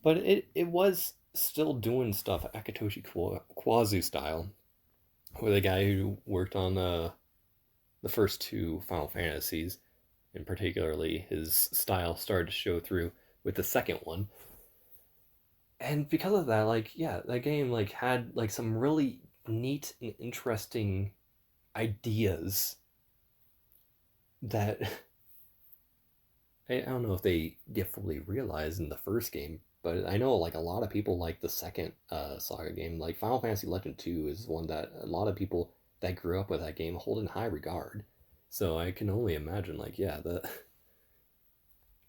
But it was still doing stuff Akitoshi Kwazu style, where the guy who worked on the first two Final Fantasies, and particularly his style started to show through with the second one. And because of that, like yeah, that game like had like some really neat and interesting ideas that I don't know if they get fully realized in the first game, but I know like a lot of people like the second Saga game. Like Final Fantasy Legend 2 is one that a lot of people that grew up with that game hold in high regard. So I can only imagine like yeah, the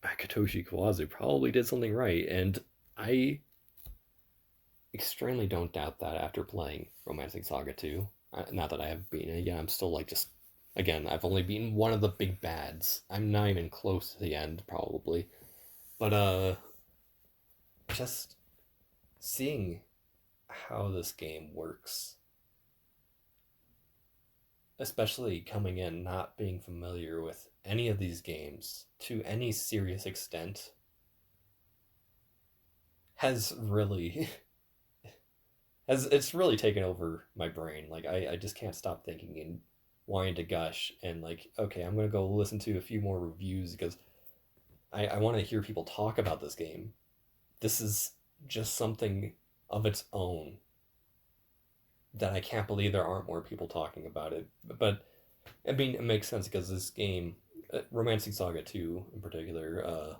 Akitoshi Kawazu probably did something right, and I extremely don't doubt that after playing Romancing Saga 2. Not that I have beaten it. Yeah, I'm still like just again, I've only beaten one of the big bads. I'm not even close to the end probably. But just seeing how this game works, especially coming in not being familiar with any of these games to any serious extent, has really has it's really taken over my brain. Like I just can't stop thinking and wanting to gush and like, okay, I'm gonna go listen to a few more reviews because I want to hear people talk about this game. This is just something of its own that I can't believe there aren't more people talking about it. But I mean, it makes sense because this game, Romancing Saga 2 in particular,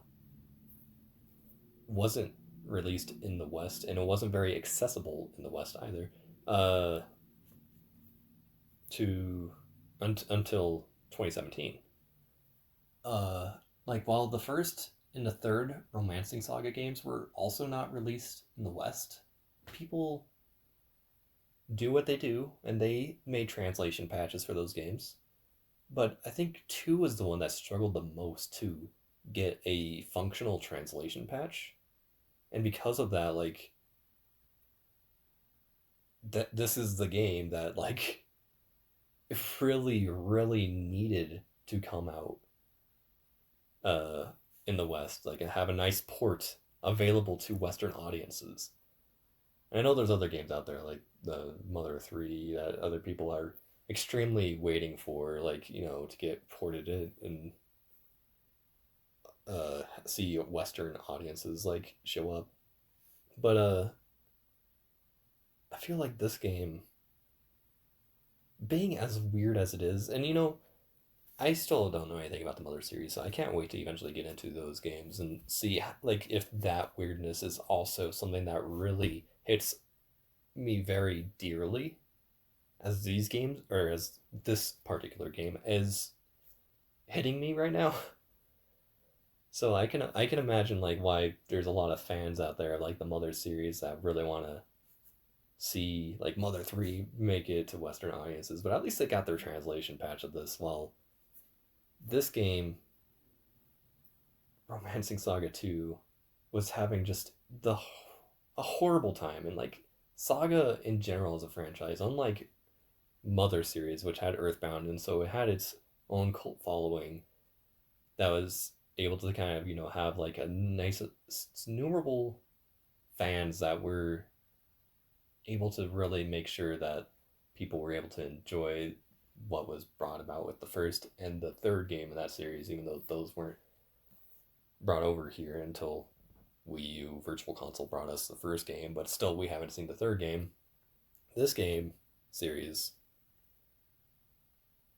wasn't released in the West, and it wasn't very accessible in the West either. Uh, to until 2017. Uh, like while the first and the third Romancing Saga games were also not released in the West, people do what they do, and they made translation patches for those games. But I think two was the one that struggled the most to get a functional translation patch, and because of that, like that this is the game that like really needed to come out uh in the West, like and have a nice port available to Western audiences. And I know there's other games out there like the Mother 3 that other people are extremely waiting for, like, you know, to get ported in and see Western audiences like show up. But I feel like this game, being as weird as it is, and you know, I still don't know anything about the Mother series, so I can't wait to eventually get into those games and see like if that weirdness is also something that really hits me very dearly as these games or as this particular game is hitting me right now. So I can imagine like why there's a lot of fans out there like the Mother series that really want to see like Mother 3 make it to Western audiences, but at least they got their translation patch of this. Well, this game, Romancing Saga 2, was having just a horrible time. And like Saga in general as a franchise, unlike mother series, which had Earthbound, and so it had its own cult following that was able to kind of have like a nice innumerable fans that were able to really make sure that people were able to enjoy what was brought about with the first and the third game in that series, even though those weren't brought over here until Wii U Virtual Console brought us the first game, but still we haven't seen the third game. This game series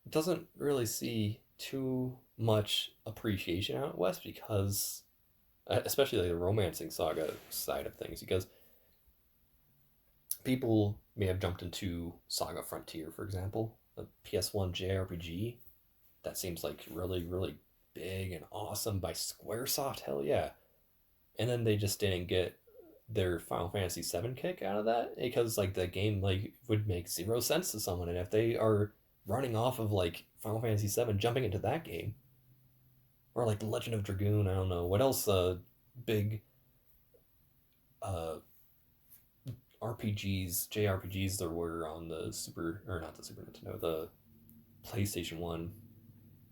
doesn't really see too much appreciation out west because, especially like the romancing saga side of things, because people may have jumped into Saga Frontier, for example, the PS1 JRPG. That seems like really, really big and awesome by Squaresoft. Hell yeah! And then they just didn't get their Final Fantasy VII kick out of that because like the game like would make zero sense to someone, and if they are running off of like Final Fantasy VII, jumping into that game, or like the Legend of Dragoon, I don't know what else. Big uh RPGs, JRPGs there were on the Super, or not the Super Nintendo, the PlayStation 1.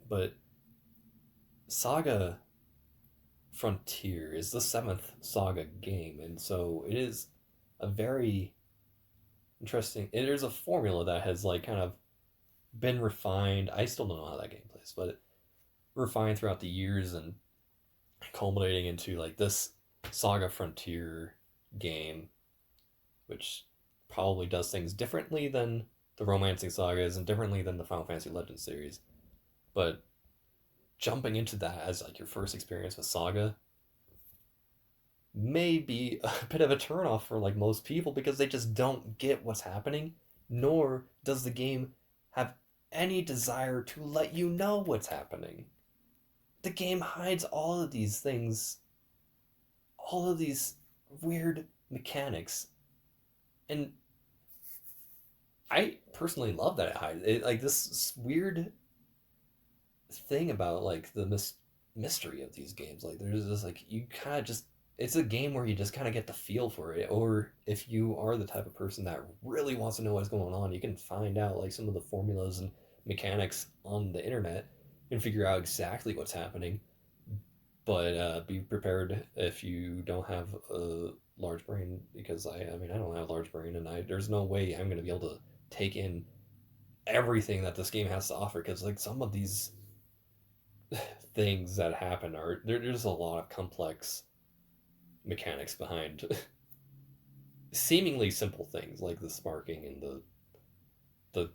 But Saga Frontier is the seventh Saga game, and so it is a very interesting. There's a formula that has like kind of been refined. I still don't know how that game plays, but refined throughout the years and culminating into like this Saga Frontier game, which probably does things differently than the Romancing Sagas and differently than the Final Fantasy Legends series. But jumping into that as like your first experience with Saga may be a bit of a turnoff for like most people because they just don't get what's happening, nor does the game have any desire to let you know what's happening. The game hides all of these things, all of these weird mechanics, and I personally love that it hides it, like this weird thing about like the mystery of these games. Like there's just like you kind of just it's a game where you just kind of get the feel for it. Or if you are the type of person that really wants to know what's going on, you can find out like some of the formulas and mechanics on the internet and figure out exactly what's happening. But be prepared if you don't have a large brain, because I mean I don't have a large brain, and there's no way I'm going to be able to take in everything that this game has to offer, because like some of these things that happen are there's a lot of complex mechanics behind seemingly simple things like the sparking and the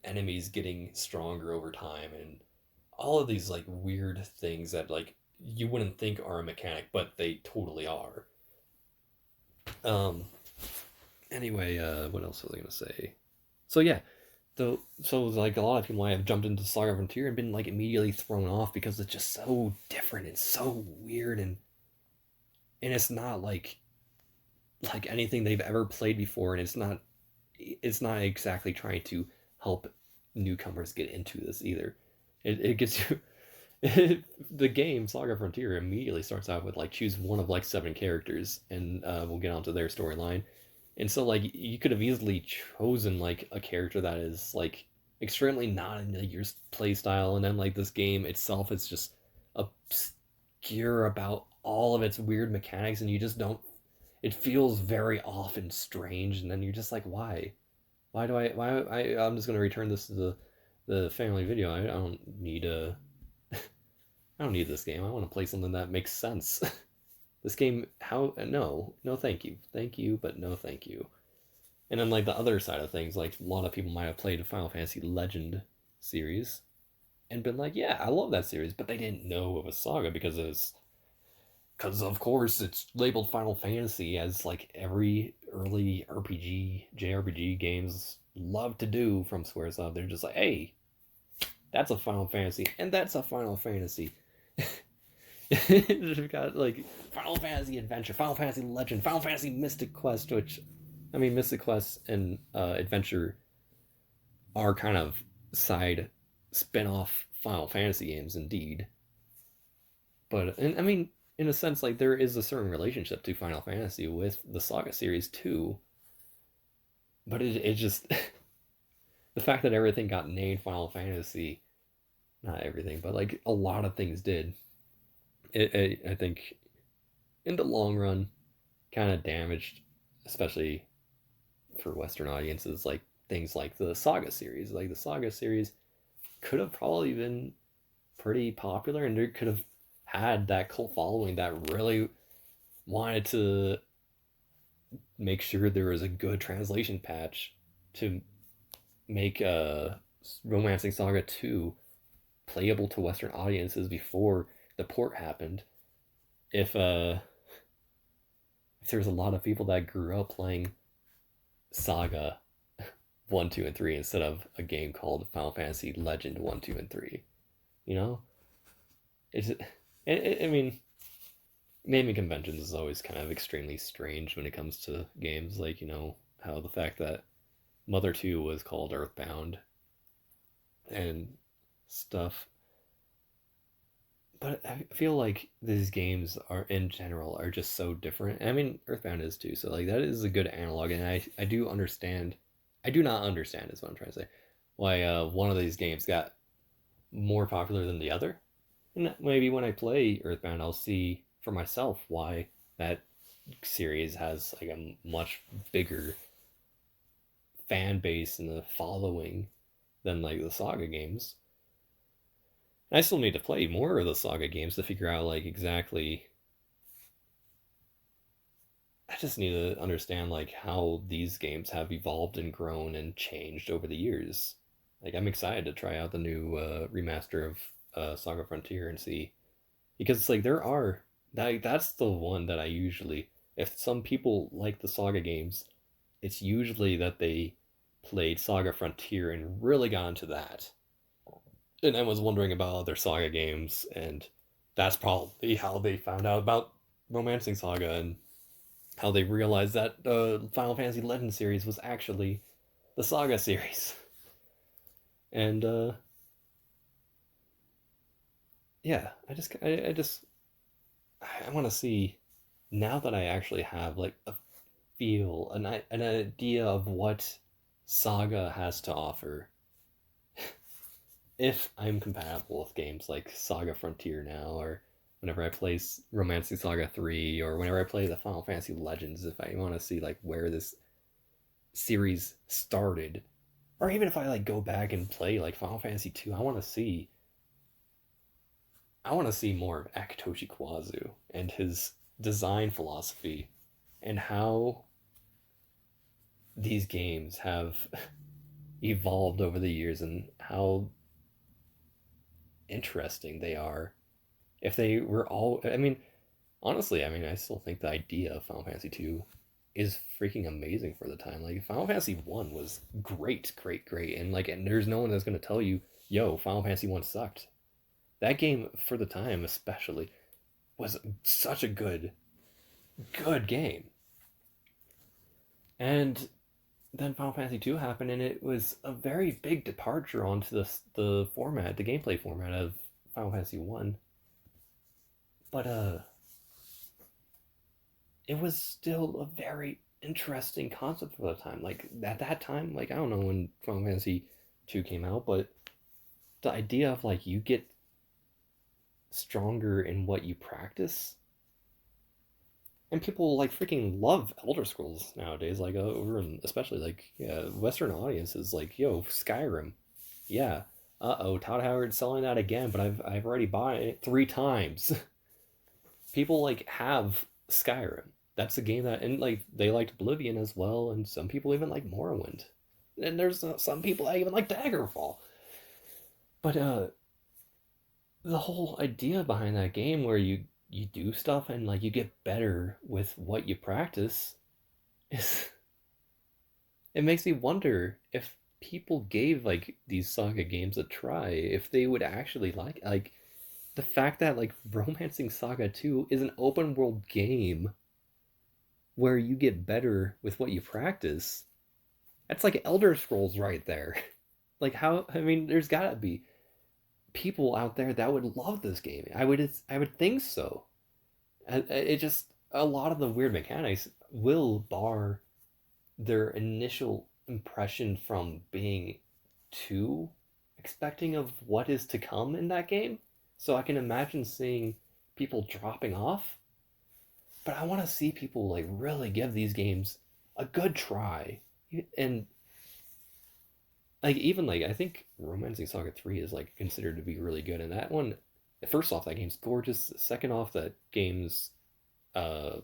enemies getting stronger over time, and all of these like weird things that like you wouldn't think are a mechanic but they totally are. um anyway, what else was I gonna say? So yeah, so like a lot of people might have jumped into Saga Frontier and been like immediately thrown off because it's just so different and so weird, and it's not like anything they've ever played before, and it's not exactly trying to help newcomers get into this either. It gets you the game Saga Frontier immediately starts out with like choose one of like seven characters, and we'll get onto their storyline. And so like you could have easily chosen like a character that is like extremely not in like, your play style, and then like this game itself is just obscure about all of its weird mechanics, and you just don't. It feels very off and strange, and then you're just like, why do I'm just gonna return this to the family video. I don't need a I don't need this game. I want to play something that makes sense. This game, how? No, thank you, but no, thank you. And then like the other side of things, like a lot of people might have played the Final Fantasy Legend series and been like, yeah, I love that series, but they didn't know of a saga because of course it's labeled Final Fantasy, as like every early RPG JRPG games love to do from Squaresoft. They're just like, hey, that's a Final Fantasy, and that's a Final Fantasy. We've got like Final Fantasy Adventure, Final Fantasy Legend, Final Fantasy Mystic Quest, which I mean Mystic Quest and Adventure are kind of side spin-off Final Fantasy games indeed. But and I mean in a sense like there is a certain relationship to Final Fantasy with the Saga series too. But it just The fact that everything got named Final Fantasy, not everything, but like a lot of things did. I think in the long run, kind of damaged, especially for Western audiences, like things like the Saga series. Like the Saga series could have probably been pretty popular, and it could have had that cult following that really wanted to make sure there was a good translation patch to make Romancing Saga 2 playable to Western audiences before the port happened. If there was a lot of people that grew up playing Saga 1, 2, and 3 instead of a game called Final Fantasy Legend 1, 2, and 3, you know? It's, I mean, naming conventions is always kind of extremely strange when it comes to games. Like, how the fact that Mother 2 was called Earthbound and stuff. But I feel like these games are in general are just so different. I mean, Earthbound is too. So like that is a good analog, and I do understand. I do not understand is what I'm trying to say. Why one of these games got more popular than the other, and maybe when I play Earthbound, I'll see for myself why that series has like a much bigger fan base and a following than like the Saga games. I still need to play more of the Saga games to figure out like exactly. I just need to understand like how these games have evolved and grown and changed over the years. Like I'm excited to try out the new remaster of Saga Frontier and see, because it's like that's the one that I usually, if some people like the Saga games, it's usually that they played Saga Frontier and really got into that. And I was wondering about other Saga games, and that's probably how they found out about Romancing Saga and how they realized that the Final Fantasy Legend series was actually the Saga series. And yeah, I want to see, now that I actually have like a feel, an idea of what Saga has to offer, if I'm compatible with games like Saga Frontier now, or whenever I play Romancing Saga 3, or whenever I play the Final Fantasy Legends, if I want to see like where this series started, or even if I like go back and play like Final Fantasy 2, I want to see more of Akitoshi Kawazu and his design philosophy, and how these games have evolved over the years, and how interesting they are. If they were all, I mean, honestly, I mean, I still think the idea of Final Fantasy 2 is freaking amazing for the time. Like Final Fantasy 1 was great, great, great. And there's no one that's going to tell you, "Yo, Final Fantasy 1 sucked." That game for the time especially was such a good game. And then Final Fantasy 2 happened, and it was a very big departure onto the format, the gameplay format of Final Fantasy 1. But it was still a very interesting concept for the time. Like at that time, like I don't know when Final Fantasy 2 came out, but the idea of like you get stronger in what you practice, and people like freaking love Elder Scrolls nowadays. Like over in, especially like, yeah, Western audiences, like, yo, Skyrim, yeah. Todd Howard's selling that again, but I've already bought it 3 times. People like have Skyrim. That's a game that, and like they liked Oblivion as well, and some people even like Morrowind, and there's some people that even like Daggerfall. But the whole idea behind that game, where you do stuff and like you get better with what you practice, is it makes me wonder if people gave like these Saga games a try, if they would actually like the fact that like Romancing Saga 2 is an open world game where you get better with what you practice. That's like Elder Scrolls right there. Like how, I mean, there's gotta be people out there that would love this game. I would think so. It just, a lot of the weird mechanics will bar their initial impression from being too expecting of what is to come in that game. So I can imagine seeing people dropping off, but I want to see people like really give these games a good try. And like even like I think Romancing Saga 3 is like considered to be really good, and that one, first off, that game's gorgeous. Second off, that game's uh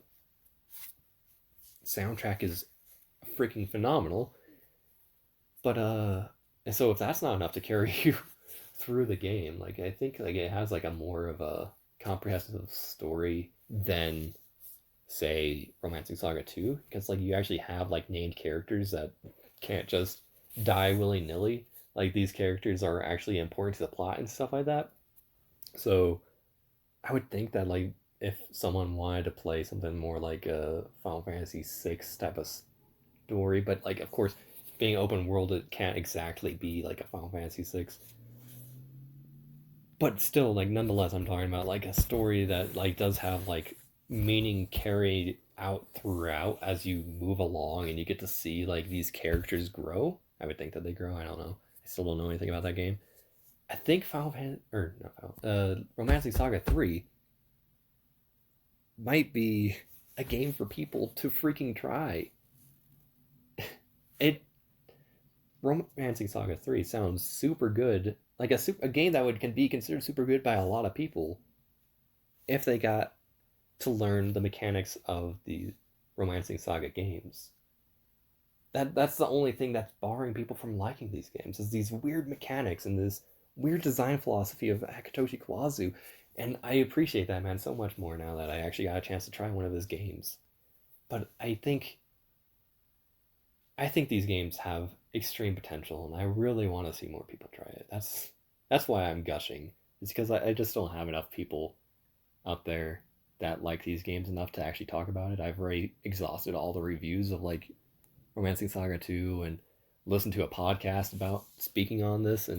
soundtrack is freaking phenomenal. But and so if that's not enough to carry you through the game, like I think like it has like a more of a comprehensive story than say Romancing Saga 2, because like you actually have like named characters that can't just die willy-nilly. Like these characters are actually important to the plot and stuff like that. So I would think that like if someone wanted to play something more like a Final Fantasy 6 type of story, but like of course being open world, it can't exactly be like a Final Fantasy 6. But still, like nonetheless, I'm talking about like a story that like does have like meaning carried out throughout as you move along, and you get to see like these characters grow. I would think that they grow. I don't know. I still don't know anything about that game. I think Final Fantasy or not Romancing Saga 3 might be a game for people to freaking try. It Romancing Saga 3 sounds super good. Like a game that would can be considered super good by a lot of people if they got to learn the mechanics of the Romancing Saga games. That's the only thing that's barring people from liking these games is these weird mechanics and this weird design philosophy of Akitoshi Kawazu. And I appreciate that man so much more now that I actually got a chance to try one of his games. But I think these games have extreme potential, and I really want to see more people try it. That's why I'm gushing. It's because I just don't have enough people out there that like these games enough to actually talk about it. I've already exhausted all the reviews of like Romancing Saga 2 and listened to a podcast about speaking on this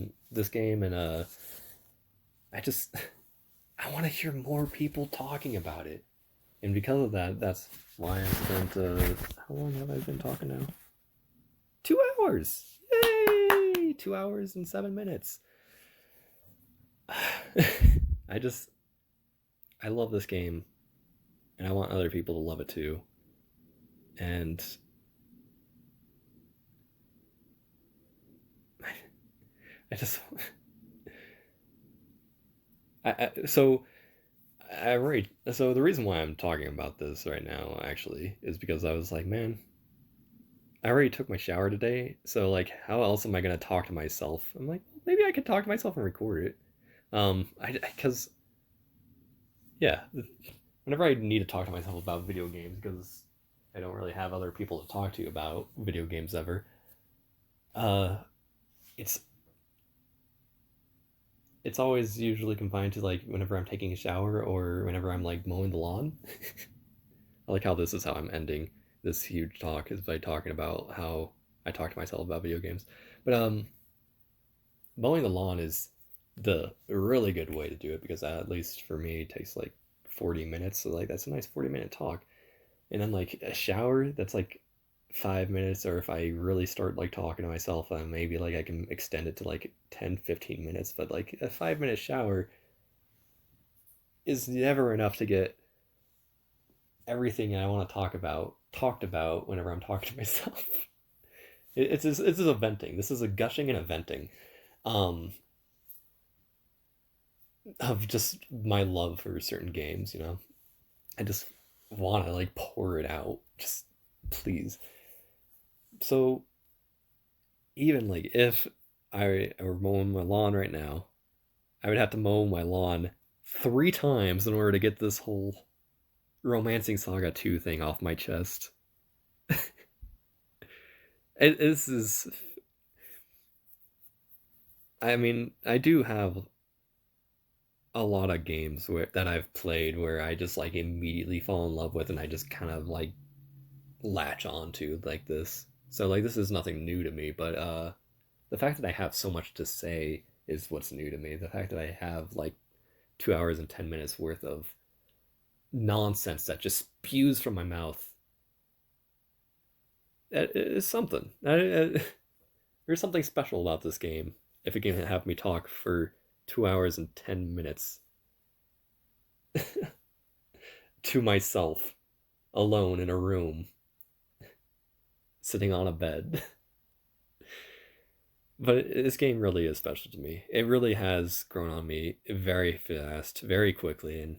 game, and I just I want to hear more people talking about it. And because of that, that's why I spent how long have I been talking now? 2 hours. Yay! 2 hours and 7 minutes. I just I love this game, and I want other people to love it too. And I just so I already so the reason why I'm talking about this right now actually is because I was like, man, I already took my shower today, so like, how else am I gonna talk to myself? I'm like, maybe I could talk to myself and record it. I because yeah, whenever I need to talk to myself about video games, because I don't really have other people to talk to about video games ever. Uh, it's it's always usually confined to like whenever I'm taking a shower or whenever I'm like mowing the lawn. I like how this is how I'm ending this huge talk is by talking about how I talk to myself about video games. But mowing the lawn is the really good way to do it because at least for me it takes like 40 minutes. So like that's a nice 40-minute talk. And then like a shower that's like 5 minutes, or if I really start like talking to myself, maybe like I can extend it to like 10-15 minutes. But like a 5 minute shower is never enough to get everything I want to talk about talked about whenever I'm talking to myself. It's just a venting. This is a gushing and a venting, um, of just my love for certain games. I just want to like pour it out. Just please. So even like if I were mowing my lawn right now, I would have to mow my lawn 3 times in order to get this whole Romancing Saga 2 thing off my chest. This is, I mean, I do have a lot of games that I've played where I just like immediately fall in love with and I just kind of like latch on to like this. So like this is nothing new to me, but the fact that I have so much to say is what's new to me. The fact that I have like 2 hours and 10 minutes worth of nonsense that just spews from my mouth is something. There's something special about this game if it can have me talk for 2 hours and 10 minutes to myself, alone in a room, sitting on a bed. But this game really is special to me. It really has grown on me very fast, very quickly, and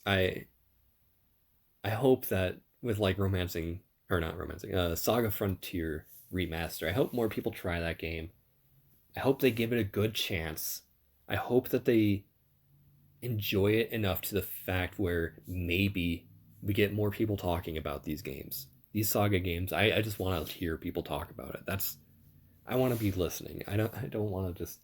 I I hope that with like romancing or not romancing, Saga Frontier remaster, I hope more people try that game. I hope they give it a good chance. I hope that they enjoy it enough to the fact where maybe we get more people talking about these games. These Saga games, I just want to hear people talk about it. That's I want to be listening. I don't want to just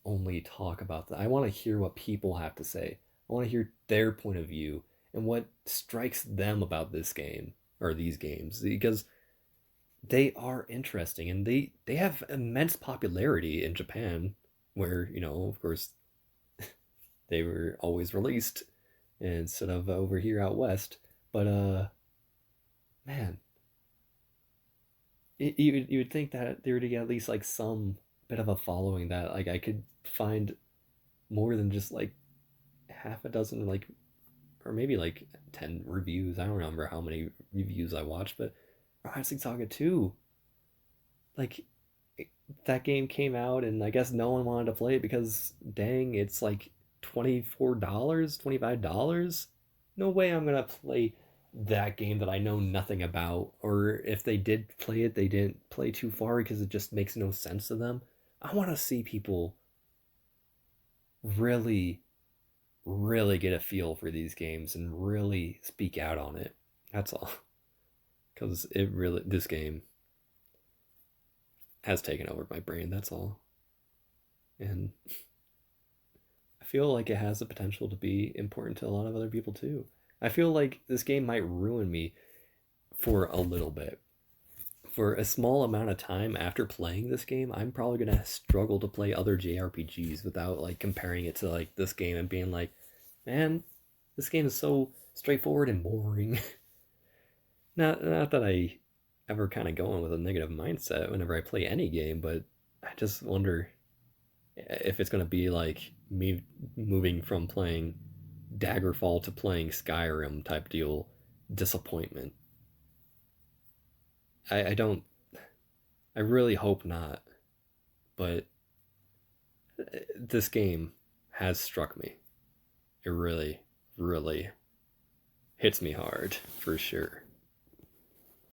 only talk about that. I want to hear what people have to say. I want to hear their point of view and what strikes them about this game or these games because they are interesting and they have immense popularity in Japan where, of course, they were always released instead of over here out west. But man, you would think that there would be at least like some bit of a following that like I could find more than just like half a dozen like or maybe like 10 reviews. I don't remember how many reviews I watched, but Rising Saga 2, like that game came out and I guess no one wanted to play it because dang, it's like $24, $25. No way I'm gonna play that game that I know nothing about, or if they did play it, they didn't play too far because it just makes no sense to them. I want to see people really, really get a feel for these games and really speak out on it. That's all. Because it really, this game has taken over my brain. That's all. And I feel like it has the potential to be important to a lot of other people too. I feel like this game might ruin me for a little bit. For a small amount of time after playing this game, I'm probably gonna struggle to play other JRPGs without like comparing it to like this game and being like, man, this game is so straightforward and boring. Not that I ever kind of go in with a negative mindset whenever I play any game, but I just wonder if it's gonna be like me moving from playing Daggerfall to playing Skyrim type deal disappointment. I don't I really hope not, but this game has struck me. It really, really hits me hard for sure.